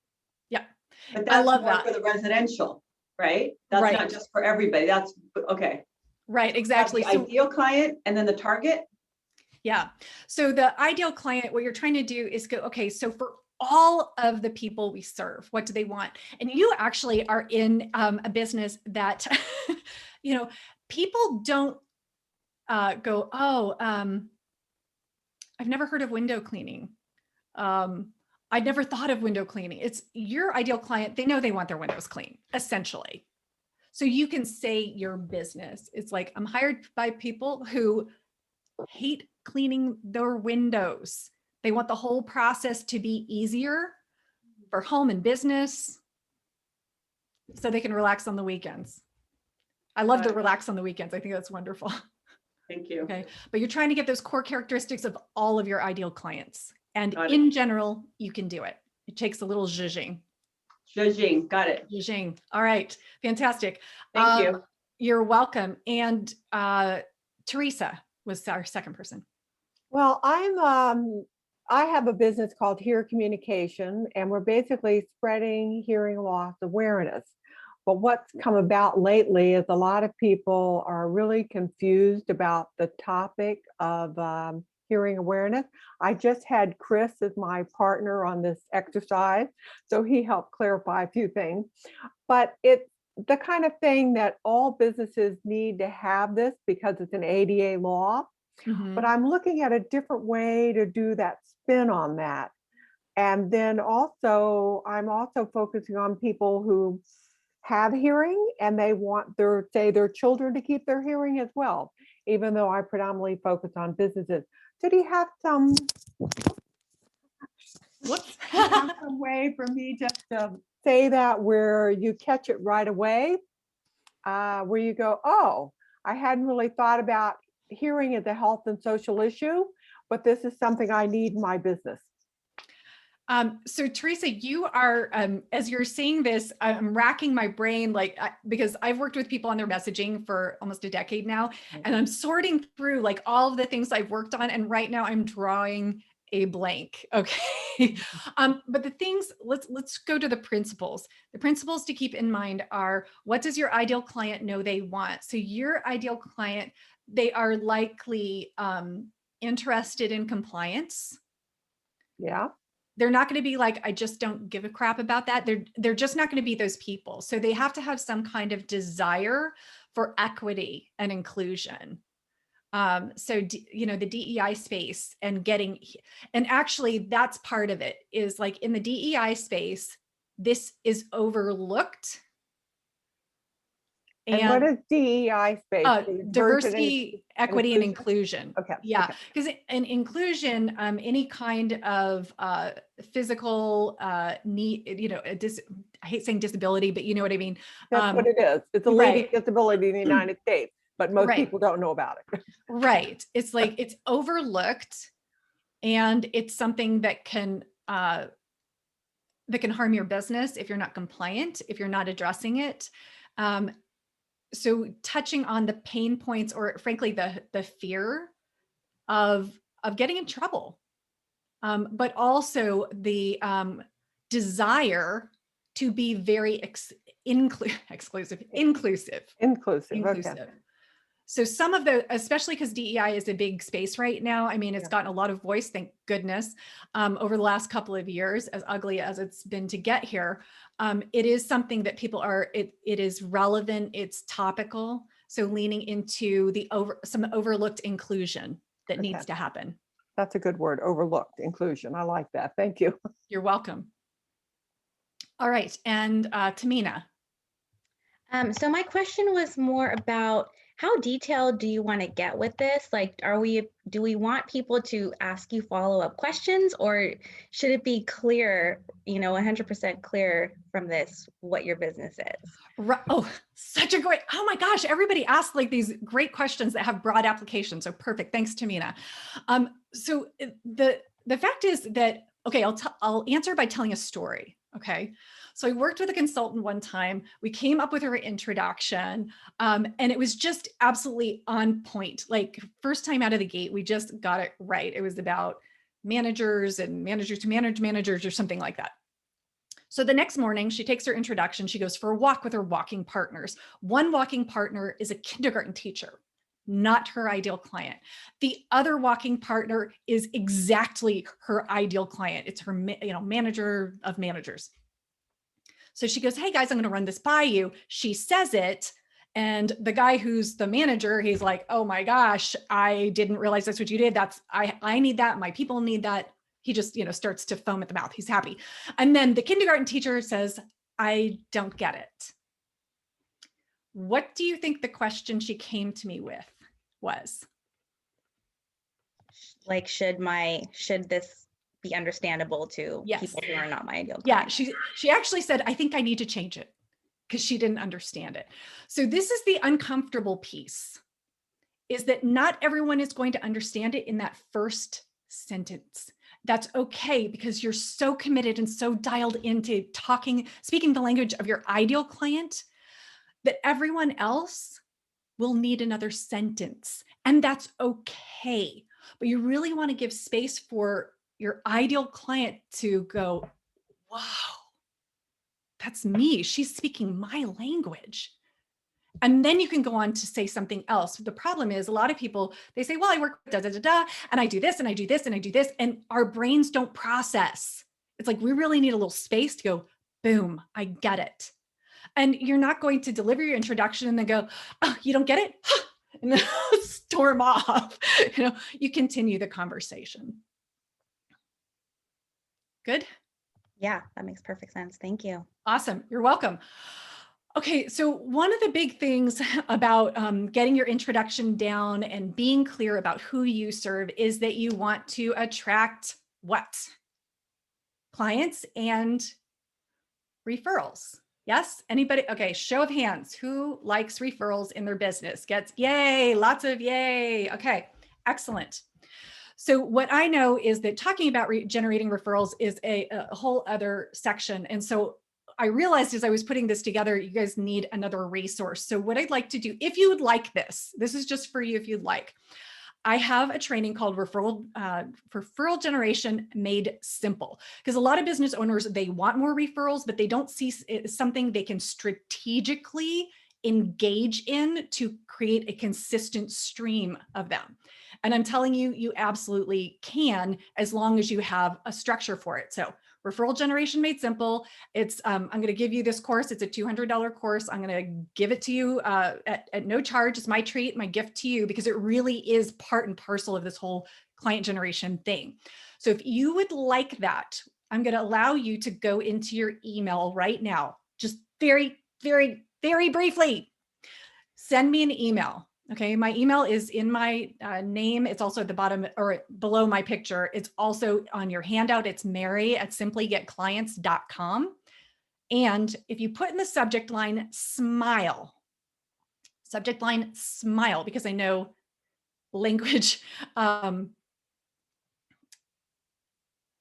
Yeah, But I that's love more that. for the residential, right? That's Right. not just for everybody. That's okay. Right, That's exactly. the ideal client and then the target. Yeah. So the ideal client, what you're trying to do is go, okay, so for all of the people we serve, what do they want? And you actually are in a business that, you know, people don't go, oh, I've never heard of window cleaning. I'd never thought of window cleaning. It's your ideal client. They know they want their windows clean, essentially. So you can say your business. It's like, I'm hired by people who hate cleaning their windows. They want the whole process to be easier for home and business so they can relax on the weekends. I love the relax on the weekends. I think that's wonderful. Thank you. Okay. But you're trying to get those core characteristics of all of your ideal clients. And Got it. in general, you can do it. It takes a little zhuzhing. Zhuzhing. Got it. Zhuzhing. All right. Fantastic. Thank you. You're welcome. And Teresa was our second person. Well, I have a business called Hear Communication, and we're basically spreading hearing loss awareness. But what's come about lately is a lot of people are really confused about the topic of hearing awareness. I just had Chris as my partner on this exercise, so he helped clarify a few things. But it's the kind of thing that all businesses need to have this because it's an ADA law. Mhm. But I'm looking at a different way to do that spin on that. And then also, I'm also focusing on people who have hearing and they want their children to keep their hearing as well, even though I predominantly focus on businesses. So do you have some Whoops. some way for me just to say that where you catch it right away, where you go, oh, I hadn't really thought about hearing as a health and social issue, but this is something I need in my business. So Teresa, you are, as you're saying this, I'm racking my brain, because I've worked with people on their messaging for almost a decade now, and I'm sorting through like all of the things I've worked on. And right now I'm drawing a blank. Okay. But the things, let's go to the principles. The principles to keep in mind are, what does your ideal client know they want? So your ideal client, they are likely interested in compliance. Yeah. They're not going to be like, I just don't give a crap about that. They're just not going to be those people. So they have to have some kind of desire for equity and inclusion. So, the DEI space and actually that's part of it, is like in the DEI space, this is overlooked. And what is DEI space? Diversity, equity, and inclusion. Okay. Yeah, because in inclusion, any kind of physical need, I hate saying disability, but you know what I mean. That's what it is. It's a leading right. disability in the United States, but most Right. people don't know about it. Right. It's like it's overlooked, and it's something that can harm your business if you're not compliant, if you're not addressing it. So touching on the pain points, or frankly, the fear of getting in trouble, but also the desire to be very inclusive. Okay. So some of especially because DEI is a big space right now. I mean, it's gotten a lot of voice, thank goodness, over the last couple of years, as ugly as it's been to get here. It is something that people it is relevant, it's topical. So leaning into some overlooked inclusion that needs to happen. That's a good word, overlooked inclusion. I like that. Thank you. You're welcome. All right, and Tamina. So my question was more about, how detailed do you want to get with this? Like, do we want people to ask you follow-up questions, or should it be clear, 100% clear from this what your business is? Right. Oh, oh my gosh, everybody asks like these great questions that have broad applications. So perfect. Thanks, Tamina. So the fact is that, okay, I'll answer by telling a story. Okay. So I worked with a consultant one time. We came up with her introduction, and it was just absolutely on point. Like first time out of the gate, we just got it right. It was about managers and managers who manage managers or something like that. So the next morning, she takes her introduction. She goes for a walk with her walking partners. One walking partner is a kindergarten teacher, not her ideal client. The other walking partner is exactly her ideal client. It's her, manager of managers. So she goes, hey guys, I'm going to run this by you. She says it. And the guy who's the manager, he's like, oh my gosh, I didn't realize that's what you did. I need that. My people need that. He just, starts to foam at the mouth. He's happy. And then the kindergarten teacher says, I don't get it. What do you think the question she came to me with was? Like, should this be understandable to Yes. people who are not my ideal Yeah, client? she actually said, I think I need to change it because she didn't understand it. So this is the uncomfortable piece, is that not everyone is going to understand it in that first sentence. That's okay because you're so committed and so dialed into speaking the language of your ideal client that everyone else will need another sentence. And that's okay. But you really want to give space for your ideal client to go, wow, that's me. She's speaking my language. And then you can go on to say something else. The problem is a lot of people, they say, well, I work da, da, da, da, and I do this and I do this and I do this. And our brains don't process. It's like, we really need a little space to go, boom, I get it. And you're not going to deliver your introduction and then go, oh, you don't get it? And then storm off. You continue the conversation. Good? Yeah, that makes perfect sense. Thank you. Awesome. You're welcome. Okay, so one of the big things about getting your introduction down and being clear about who you serve is that you want to attract what? Clients and referrals. Yes? Anybody? Okay, show of hands. Who likes referrals in their business? Gets yay, lots of yay. Okay, excellent. So what I know is that talking about generating referrals is a whole other section. And so I realized as I was putting this together, you guys need another resource. So what I'd like to do, if you would like this is just for you if you'd like. I have a training called Referral Generation Made Simple, because a lot of business owners, they want more referrals, but they don't see something they can strategically engage in to create a consistent stream of them. And I'm telling you, you absolutely can, as long as you have a structure for it. So Referral Generation Made Simple. It's I'm going to give you this course. It's a $200 course. I'm going to give it to you at no charge. It's my treat, my gift to you, because it really is part and parcel of this whole client generation thing. So if you would like that, I'm going to allow you to go into your email right now. Just very, very, very briefly, send me an email. Okay, my email is in my name. It's also at the bottom or below my picture. It's also on your handout. It's mary@simplygetclients.com. And if you put in the subject line, smile, because I know language.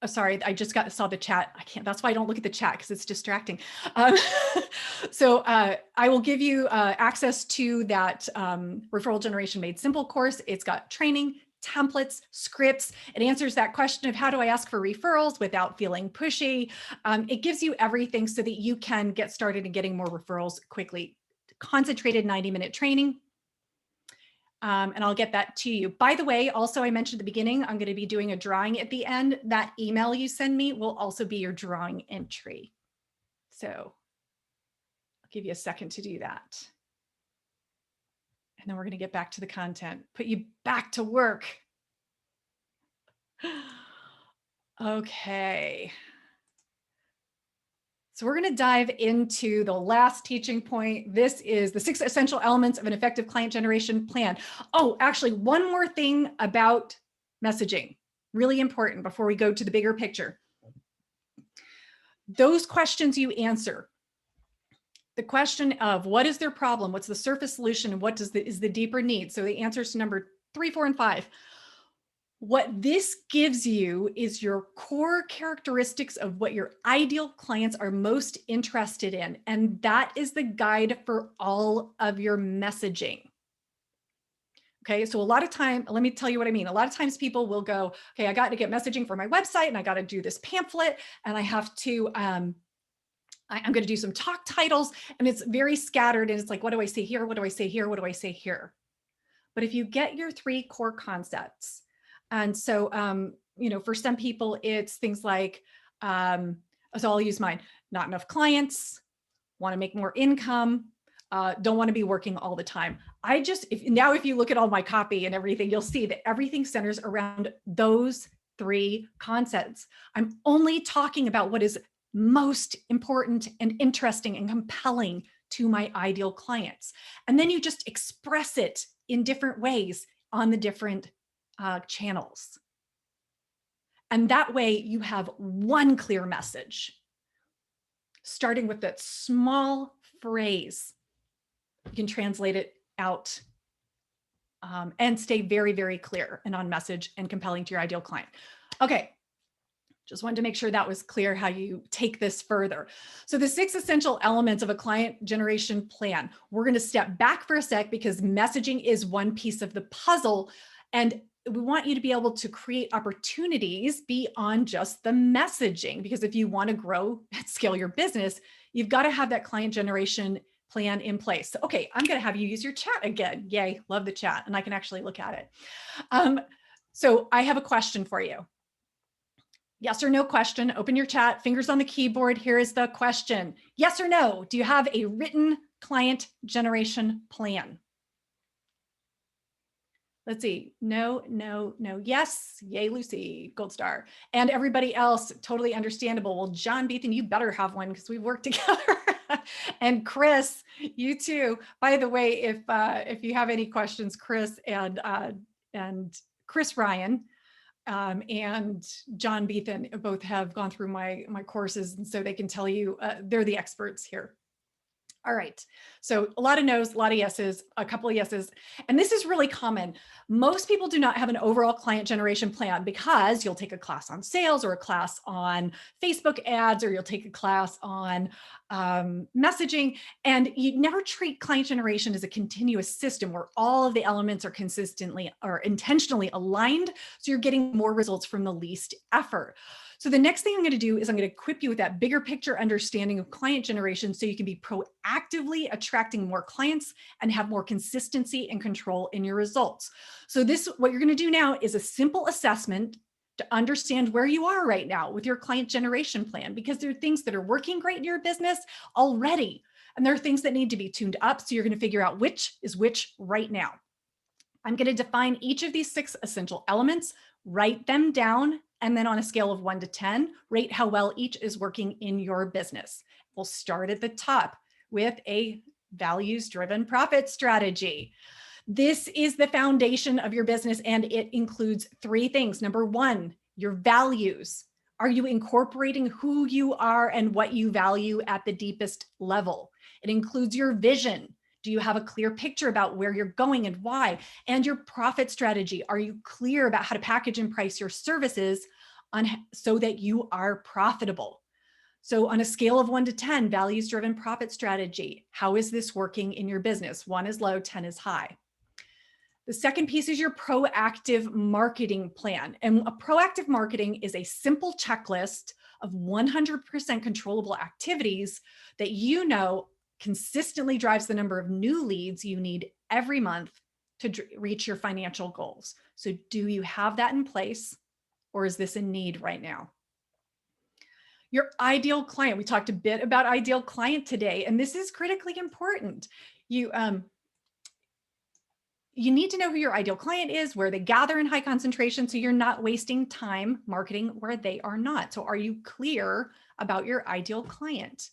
Sorry, I just saw the chat. I can't, that's why I don't look at the chat, because it's distracting. So I will give you access to that Referral Generation Made Simple course. It's got training, templates, scripts. It answers that question of how do I ask for referrals without feeling pushy. It gives you everything so that you can get started in getting more referrals quickly. Concentrated 90-minute training. And I'll get that to you. By the way, also, I mentioned at the beginning, I'm going to be doing a drawing at the end. That email you send me will also be your drawing entry. So I'll give you a second to do that. And then we're going to get back to the content, put you back to work. Okay. So we're going to dive into the last teaching point. This is the 6 essential elements of an effective client generation plan. Oh, actually, one more thing about messaging, really important before we go to the bigger picture. Those questions you answer, the question of what is their problem, what's the surface solution, and what is the deeper need. So the answers to number 3, 4, and 5. What this gives you is your core characteristics of what your ideal clients are most interested in. And that is the guide for all of your messaging. Okay, so a lot of time, let me tell you what I mean. A lot of times people will go, okay, I got to get messaging for my website and I got to do this pamphlet and I have to, I'm going to do some talk titles, and it's very scattered. And it's like, what do I say here? What do I say here? What do I say here? But if you get your 3 core concepts, and so, for some people, it's things like, so I'll use mine, not enough clients, want to make more income, don't want to be working all the time. If you look at all my copy and everything, you'll see that everything centers around those 3 concepts. I'm only talking about what is most important and interesting and compelling to my ideal clients. And then you just express it in different ways on the different channels. And that way you have one clear message, starting with that small phrase. You can translate it out and stay very, very clear and on message and compelling to your ideal client. Okay. Just wanted to make sure that was clear how you take this further. So the 6 essential elements of a client generation plan. We're going to step back for a sec because messaging is one piece of the puzzle. And we want you to be able to create opportunities beyond just the messaging, because if you want to grow and scale your business, you've got to have that client generation plan in place. So, okay, I'm going to have you use your chat again. Yay, love the chat. And I can actually look at it. So I have a question for you. Yes or no question. Open your chat, fingers on the keyboard. Here is the question. Yes or no? Do you have a written client generation plan? Let's see. No, no, no. Yes. Yay, Lucy. Gold star. And everybody else, totally understandable. Well, John Beathan, you better have one because we've worked together. And Chris, you too. By the way, if you have any questions, Chris and Chris Ryan, and John Beathan both have gone through my courses, and so they can tell you they're the experts here. All right, so a lot of no's, a lot of yeses, a couple of yeses, and this is really common. Most people do not have an overall client generation plan because you'll take a class on sales or a class on Facebook ads, or you'll take a class on messaging, and you never treat client generation as a continuous system where all of the elements are consistently or intentionally aligned, so you're getting more results from the least effort. So the next thing I'm going to do is I'm going to equip you with that bigger picture understanding of client generation so you can be proactively attracting more clients and have more consistency and control in your results. So what you're going to do now is a simple assessment to understand where you are right now with your client generation plan, because there are things that are working great in your business already, and there are things that need to be tuned up. So you're going to figure out which is which right now. I'm going to define each of these 6 essential elements, write them down, and then on a scale of 1 to 10, rate how well each is working in your business. We'll start at the top with a values-driven profit strategy. This is the foundation of your business, and it includes 3 things. Number 1, your values. Are you incorporating who you are and what you value at the deepest level? It includes your vision. Do you have a clear picture about where you're going and why? And your profit strategy. Are you clear about how to package and price your services so that you are profitable? So on a scale of 1 to 10, values-driven profit strategy, how is this working in your business? 1 is low, 10 is high. The second piece is your proactive marketing plan. And a proactive marketing is a simple checklist of 100% controllable activities that you know consistently drives the number of new leads you need every month to reach your financial goals. So do you have that in place, or is this a need right now? Your ideal client. We talked a bit about ideal client today, and this is critically important. You need to know who your ideal client is, where they gather in high concentration, so you're not wasting time marketing where they are not. So are you clear about your ideal client?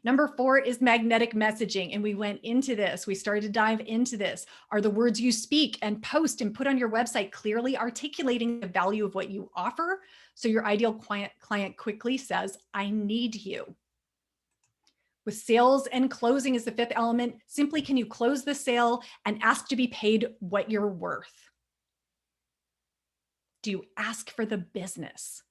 Number 4 is magnetic messaging. And we went into this. We started to dive into this. Are the words you speak and post and put on your website clearly articulating the value of what you offer? So your ideal client quickly says, I need you. With sales and closing is the 5th element. Simply, can you close the sale and ask to be paid what you're worth? Do you ask for the business?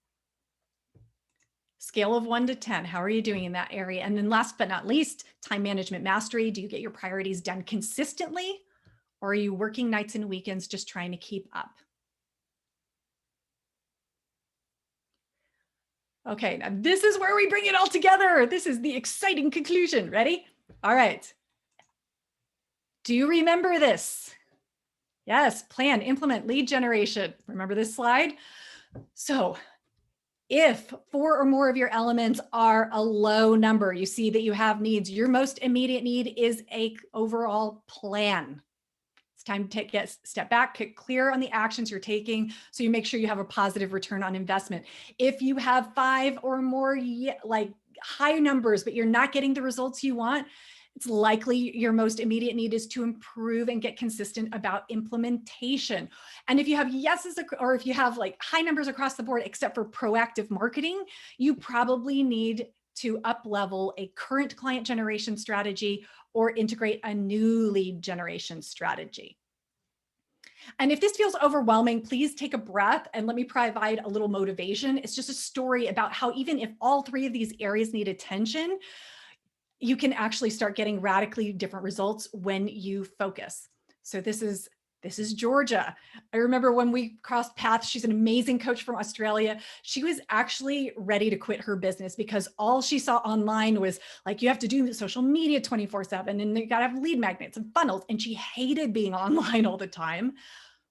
Scale of 1 to 10, how are you doing in that area? And then last but not least, time management mastery. Do you get your priorities done consistently, or are you working nights and weekends just trying to keep up? Okay, now this is where we bring it all together. This is the exciting conclusion. Ready? All right. Do you remember this? Yes, plan, implement, lead generation. Remember this slide? So if 4 or more of your elements are a low number, you see that you have needs, your most immediate need is a overall plan. It's time to get step back, get clear on the actions you're taking so you make sure you have a positive return on investment. If you have 5 or more like high numbers, but you're not getting the results you want, it's likely your most immediate need is to improve and get consistent about implementation. And if you have yeses, or if you have like high numbers across the board, except for proactive marketing, you probably need to up level a current client generation strategy or integrate a new lead generation strategy. And if this feels overwhelming, please take a breath and let me provide a little motivation. It's just a story about how even if all 3 of these areas need attention, you can actually start getting radically different results when you focus. So this is Georgia. I remember when we crossed paths, she's an amazing coach from Australia. She was actually ready to quit her business because all she saw online was like, you have to do social media 24/7 and you gotta have lead magnets and funnels. And she hated being online all the time.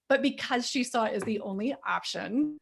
But because she saw it as the only option,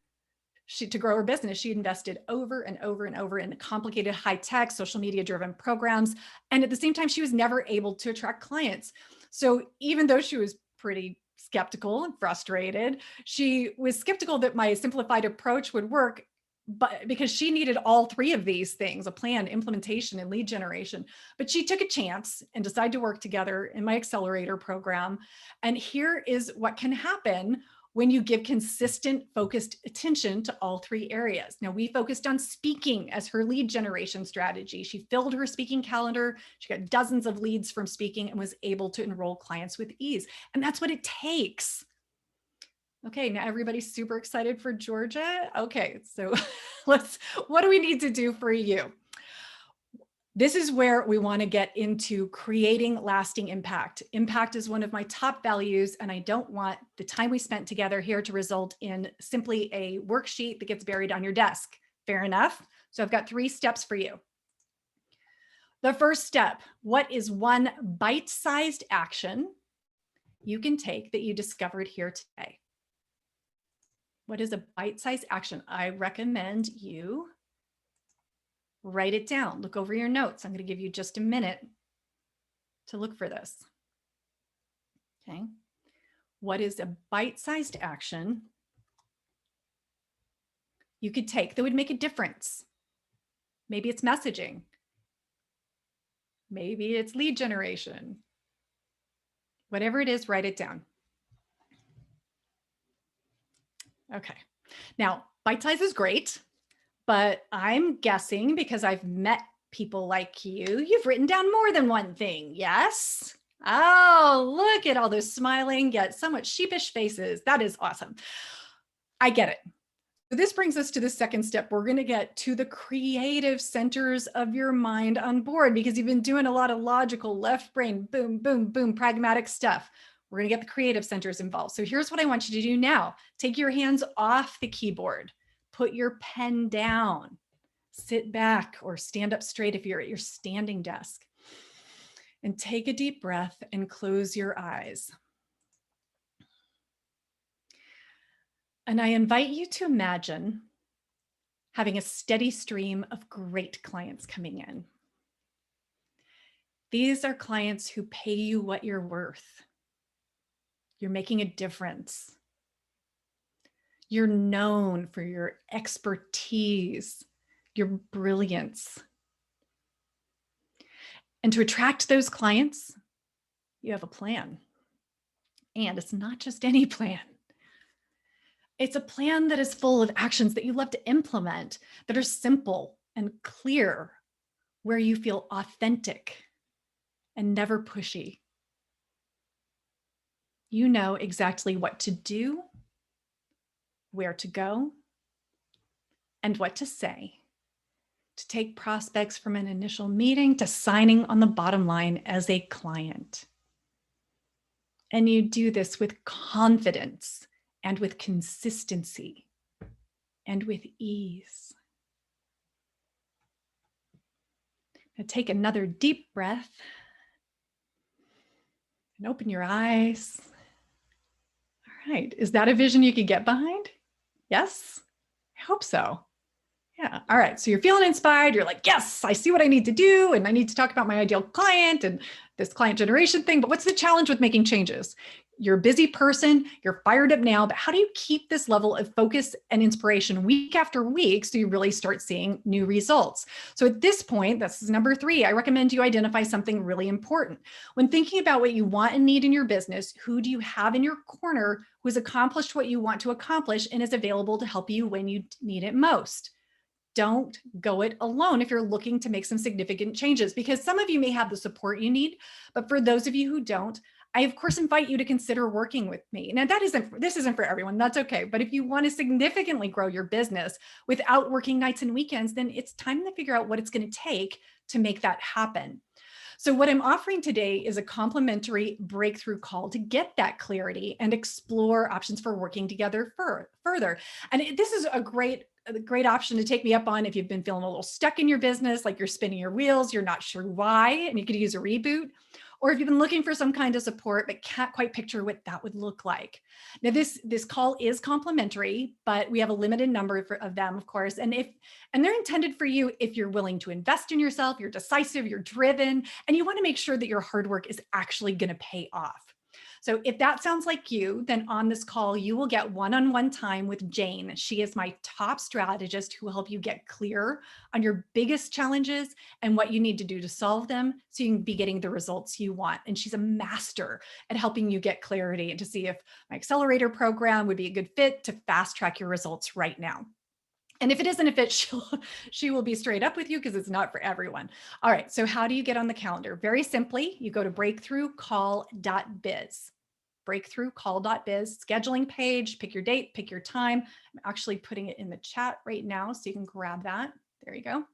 to grow her business, she invested over and over and over in complicated high-tech social media driven programs. And at the same time, she was never able to attract clients. So even though she was pretty skeptical and frustrated, she was skeptical that my simplified approach would work, but because she needed all 3 of these things, a plan, implementation, and lead generation. But she took a chance and decided to work together in my accelerator program. And here is what can happen when you give consistent, focused attention to all 3 areas. Now, we focused on speaking as her lead generation strategy. She filled her speaking calendar. She got dozens of leads from speaking and was able to enroll clients with ease. And that's what it takes. Okay, now everybody's super excited for Georgia. Okay, so what do we need to do for you? This is where we want to get into creating lasting impact. Impact is one of my top values, and I don't want the time we spent together here to result in simply a worksheet that gets buried on your desk. Fair enough? So I've got 3 steps for you. The first step, what is one bite-sized action you can take that you discovered here today? What is a bite-sized action? I recommend you write it down. Look over your notes. I'm going to give you just a minute to look for this. Okay. What is a bite-sized action you could take that would make a difference? Maybe it's messaging. Maybe it's lead generation. Whatever it is, write it down. Okay. Now, bite size is great, but I'm guessing because I've met people like you, you've written down more than one thing, yes? Oh, look at all those smiling, yet somewhat sheepish faces. That is awesome. I get it. So this brings us to the second step. We're going to get to the creative centers of your mind on board because you've been doing a lot of logical left brain, boom, boom, boom, pragmatic stuff. We're going to get the creative centers involved. So here's what I want you to do now. Take your hands off the keyboard. Put your pen down. Sit back or stand up straight if you're at your standing desk. And take a deep breath and close your eyes. And I invite you to imagine having a steady stream of great clients coming in. These are clients who pay you what you're worth. You're making a difference. You're known for your expertise, your brilliance. And to attract those clients, you have a plan. And it's not just any plan. It's a plan that is full of actions that you love to implement, that are simple and clear, where you feel authentic and never pushy. You know exactly what to do, where to go, and what to say to take prospects from an initial meeting to signing on the bottom line as a client. And you do this with confidence and with consistency and with ease. Now take another deep breath and open your eyes. All right, is that a vision you could get behind? Yes, I hope so. Yeah, all right, so you're feeling inspired. You're like, yes, I see what I need to do. And I need to talk about my ideal client and this client generation thing. But what's the challenge with making changes? You're a busy person, you're fired up now, but how do you keep this level of focus and inspiration week after week so you really start seeing new results? So at this point, this is number 3, I recommend you identify something really important. When thinking about what you want and need in your business, who do you have in your corner who has accomplished what you want to accomplish and is available to help you when you need it most? Don't go it alone if you're looking to make some significant changes, because some of you may have the support you need, but for those of you who don't, I of course invite you to consider working with me. Now this isn't for everyone, that's okay. But if you want to significantly grow your business without working nights and weekends, then it's time to figure out what it's going to take to make that happen. So what I'm offering today is a complimentary breakthrough call to get that clarity and explore options for working together further. And this is a great option to take me up on if you've been feeling a little stuck in your business, like you're spinning your wheels, you're not sure why, and you could use a reboot. Or if you've been looking for some kind of support but can't quite picture what that would look like. Now, this call is complimentary, but we have a limited number of them, of course. And they're intended for you if you're willing to invest in yourself, you're decisive, you're driven, and you want to make sure that your hard work is actually going to pay off. So if that sounds like you, then on this call, you will get one-on-one time with Jane. She is my top strategist who will help you get clear on your biggest challenges and what you need to do to solve them so you can be getting the results you want. And she's a master at helping you get clarity and to see if my accelerator program would be a good fit to fast track your results right now. And if it isn't a fit, she will be straight up with you because it's not for everyone. All right, so how do you get on the calendar? Very simply, you go to breakthroughcall.biz. Breakthroughcall.biz, scheduling page, pick your date, pick your time. I'm actually putting it in the chat right now so you can grab that. There you go.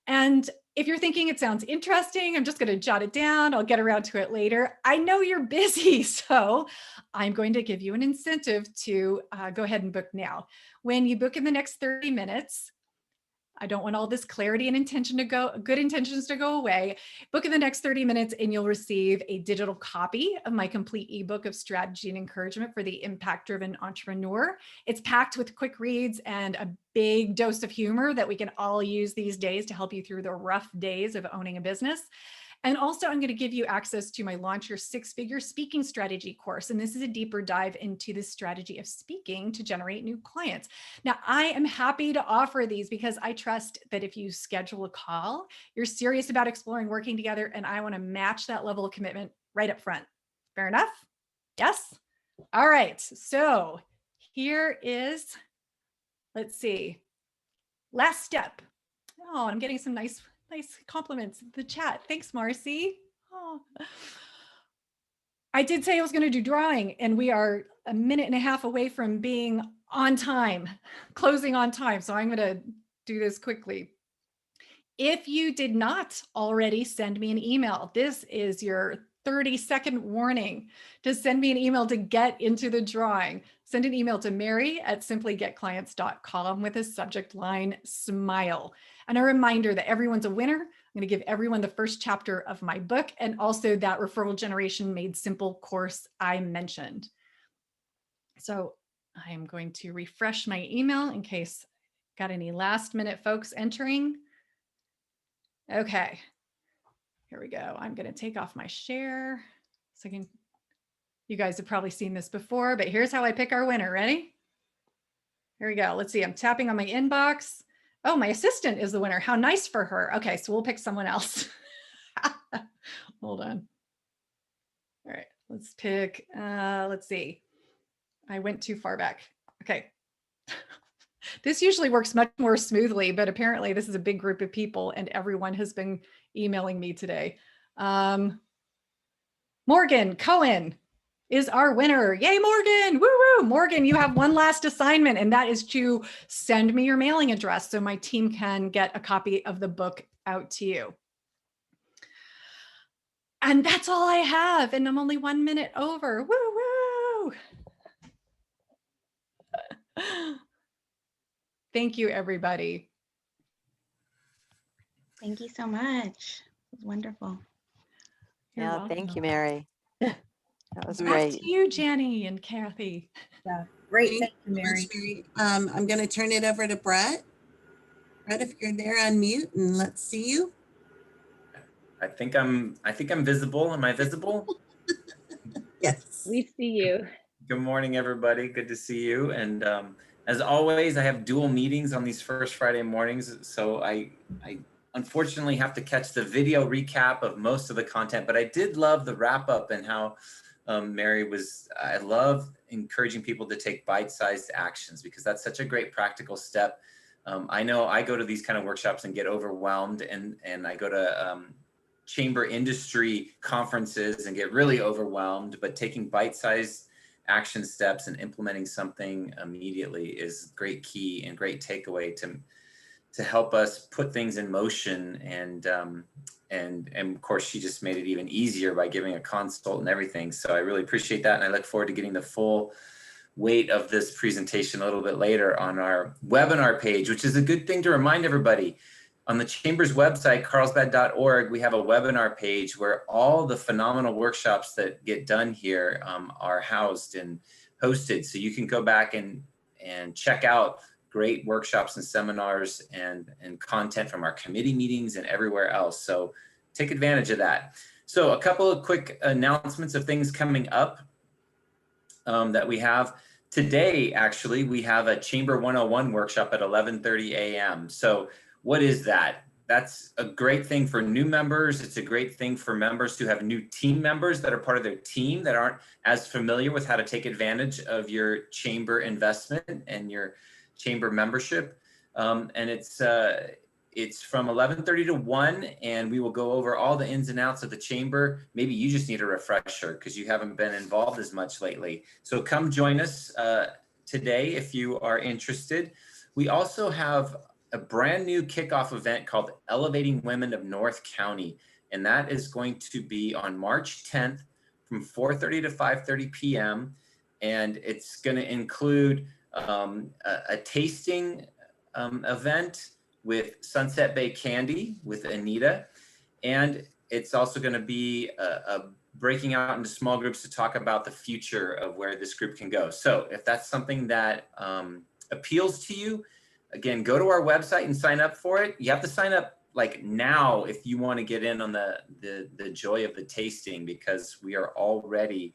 And if you're thinking it sounds interesting, I'm just going to jot it down. I'll get around to it later. I know you're busy, so I'm going to give you an incentive to go ahead and book now. When you book in the next 30 minutes, I don't want all this clarity and good intentions to go away. Book in the next 30 minutes and you'll receive a digital copy of my complete ebook of strategy and encouragement for the impact-driven entrepreneur. It's packed with quick reads and a big dose of humor that we can all use these days to help you through the rough days of owning a business. And also, I'm going to give you access to my Launch Your Six-Figure Speaking Strategy course. And this is a deeper dive into the strategy of speaking to generate new clients. Now, I am happy to offer these because I trust that if you schedule a call, you're serious about exploring working together, and I want to match that level of commitment right up front. Fair enough? Yes? All right. So here is, let's see, last step. Oh, I'm getting some nice compliments in the chat. Thanks, Marcy. Oh. I did say I was going to do drawing, and we are a minute and a half away from being on time, closing on time. So I'm going to do this quickly. If you did not already send me an email, this is your 30-second warning to send me an email to get into the drawing. Send an email to mary@simplygetclients.com with a subject line smile. And a reminder that everyone's a winner. I'm going to give everyone the first chapter of my book and also that Referral Generation Made Simple course I mentioned. So I'm going to refresh my email in case got any last minute folks entering. Okay, here we go. I'm going to take off my share. So you guys have probably seen this before, but here's how I pick our winner. Ready? Here we go. Let's see. I'm tapping on my inbox. Oh, my assistant is the winner. How nice for her. Okay, so we'll pick someone else. Hold on. All right, let's pick, let's see. I went too far back. Okay. This usually works much more smoothly, but apparently this is a big group of people and everyone has been emailing me today. Morgan Cohen. is our winner. Yay, Morgan. Woo woo. Morgan, you have one last assignment, and that is to send me your mailing address so my team can get a copy of the book out to you. And that's all I have. And I'm only 1 minute over. Woo woo. Thank you, everybody. Thank you so much. It was wonderful. You're Yeah, welcome. thank you, Mary. That was Back great. to you, Jenny and Kathy. Yeah, great. Thank Thank you, you Mary. much, Mary. I'm going to turn it over to Brett. Brett, if you're there, unmute and let's see you. I think I'm visible. Am I visible? Yes. We see you. Good morning, everybody. Good to see you. And as always, I have dual meetings on these first Friday mornings. So I unfortunately have to catch the video recap of most of the content, but I did love the wrap up and how Mary was, I love encouraging people to take bite-sized actions because that's such a great practical step. I know I go to these kind of workshops and get overwhelmed and I go to chamber industry conferences and get really overwhelmed, but taking bite-sized action steps and implementing something immediately is great key and great takeaway to help us put things in motion. And of course, she just made it even easier by giving a consult and everything. So I really appreciate that. And I look forward to getting the full weight of this presentation a little bit later on our webinar page, which is a good thing to remind everybody. On the Chamber's website, carlsbad.org, we have a webinar page where all the phenomenal workshops that get done here are housed and hosted. So you can go back and check out great workshops and seminars and content from our committee meetings and everywhere else. So take advantage of that. So a couple of quick announcements of things coming up that we have. Today, actually, we have a Chamber 101 workshop at 11:30 a.m. So what is that? That's a great thing for new members. It's a great thing for members who have new team members that are part of their team that aren't as familiar with how to take advantage of your chamber investment and your chamber membership. And it's from 11:30 to 1, and we will go over all the ins and outs of the chamber. Maybe you just need a refresher because you haven't been involved as much lately. So come join us today if you are interested. We also have a brand new kickoff event called Elevating Women of North County. And that is going to be on March 10th from 4:30 to 5:30 p.m. And it's going to include a tasting event with Sunset Bay Candy with Anita. And it's also going to be a breaking out into small groups to talk about the future of where this group can go. So if that's something that appeals to you, again, go to our website and sign up for it. You have to sign up like now if you want to get in on the joy of the tasting, because we are already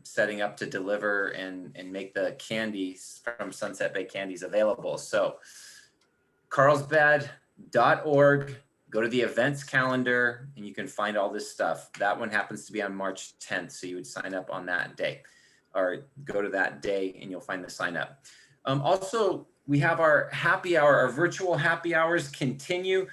setting up to deliver and make the candies from Sunset Bay Candies available. So carlsbad.org, go to the events calendar and you can find all this stuff. That one happens to be on March 10th. So you would sign up on that day or go to that day and you'll find the sign up. Also, we have our happy hour, our virtual happy hours continue.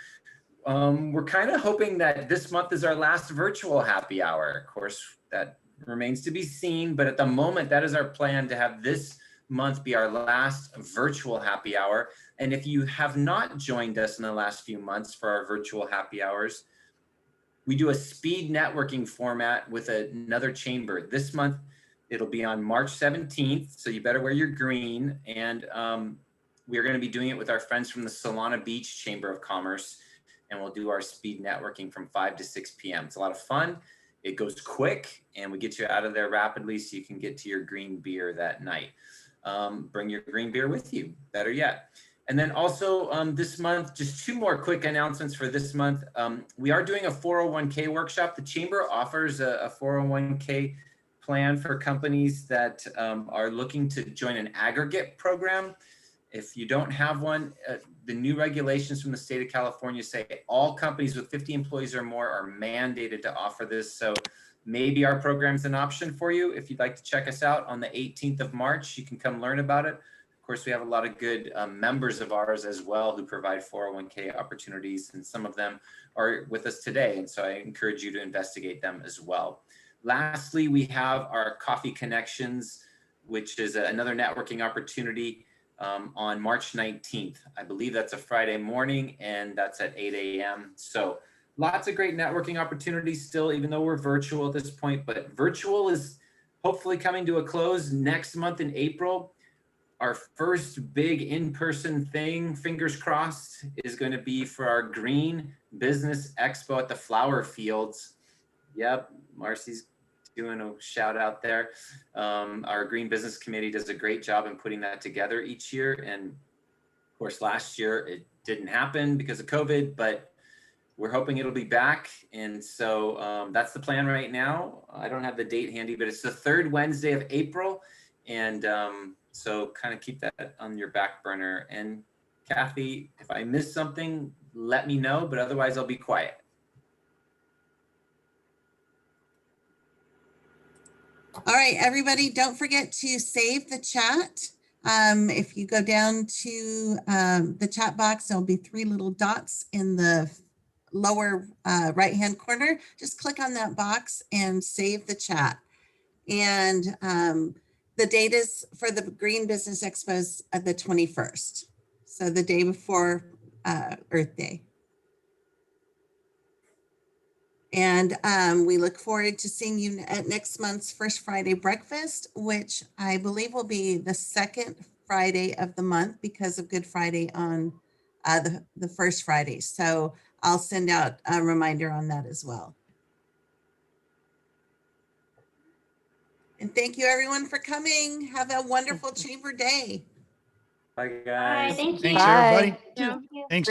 We're kind of hoping that this month is our last virtual happy hour. Of course, that remains to be seen, but at the moment, that is our plan to have this month be our last virtual happy hour. And if you have not joined us in the last few months for our virtual happy hours, we do a speed networking format with another chamber. This month, it'll be on March 17th, so you better wear your green. And we're going to be doing it with our friends from the Solana Beach Chamber of Commerce, and we'll do our speed networking from 5 to 6 p.m. It's a lot of fun. It goes quick, and we get you out of there rapidly so you can get to your green beer that night. Bring your green beer with you, better yet. And then also this month, just two more quick announcements for this month. We are doing a 401k workshop. The Chamber offers a 401k plan for companies that are looking to join an aggregate program. If you don't have one, the new regulations from the state of California say all companies with 50 employees or more are mandated to offer this. So maybe our program's an option for you. If you'd like to check us out on the 18th of March, you can come learn about it. Of course, we have a lot of good members of ours as well who provide 401k opportunities, and some of them are with us today. And so I encourage you to investigate them as well. Lastly, we have our Coffee Connections, which is another networking opportunity on March 19th. I believe that's a Friday morning, and that's at 8 a.m. So lots of great networking opportunities still, even though we're virtual at this point, but virtual is hopefully coming to a close next month in April. Our first big in-person thing, fingers crossed, is going to be for our Green Business Expo at the Flower Fields. Yep, Marcy's doing a shout out there. Our Green Business Committee does a great job in putting that together each year. And of course, last year it didn't happen because of COVID, but we're hoping it'll be back. And so that's the plan right now. I don't have the date handy, but it's the third Wednesday of April. And so kind of keep that on your back burner. And Kathy, if I miss something, let me know, but otherwise I'll be quiet. All right, everybody, don't forget to save the chat. If you go down to the chat box, there'll be 3 little dots in the lower right-hand corner. Just click on that box and save the chat. And the date is for the Green Business Expos at the 21st. So the day before Earth Day. And we look forward to seeing you at next month's First Friday breakfast, which I believe will be the second Friday of the month because of Good Friday on the first Friday. So I'll send out a reminder on that as well. And thank you everyone for coming. Have a wonderful chamber day. Bye, guys. Thank you. Thanks, Bye. everybody. Thank you. Thanks.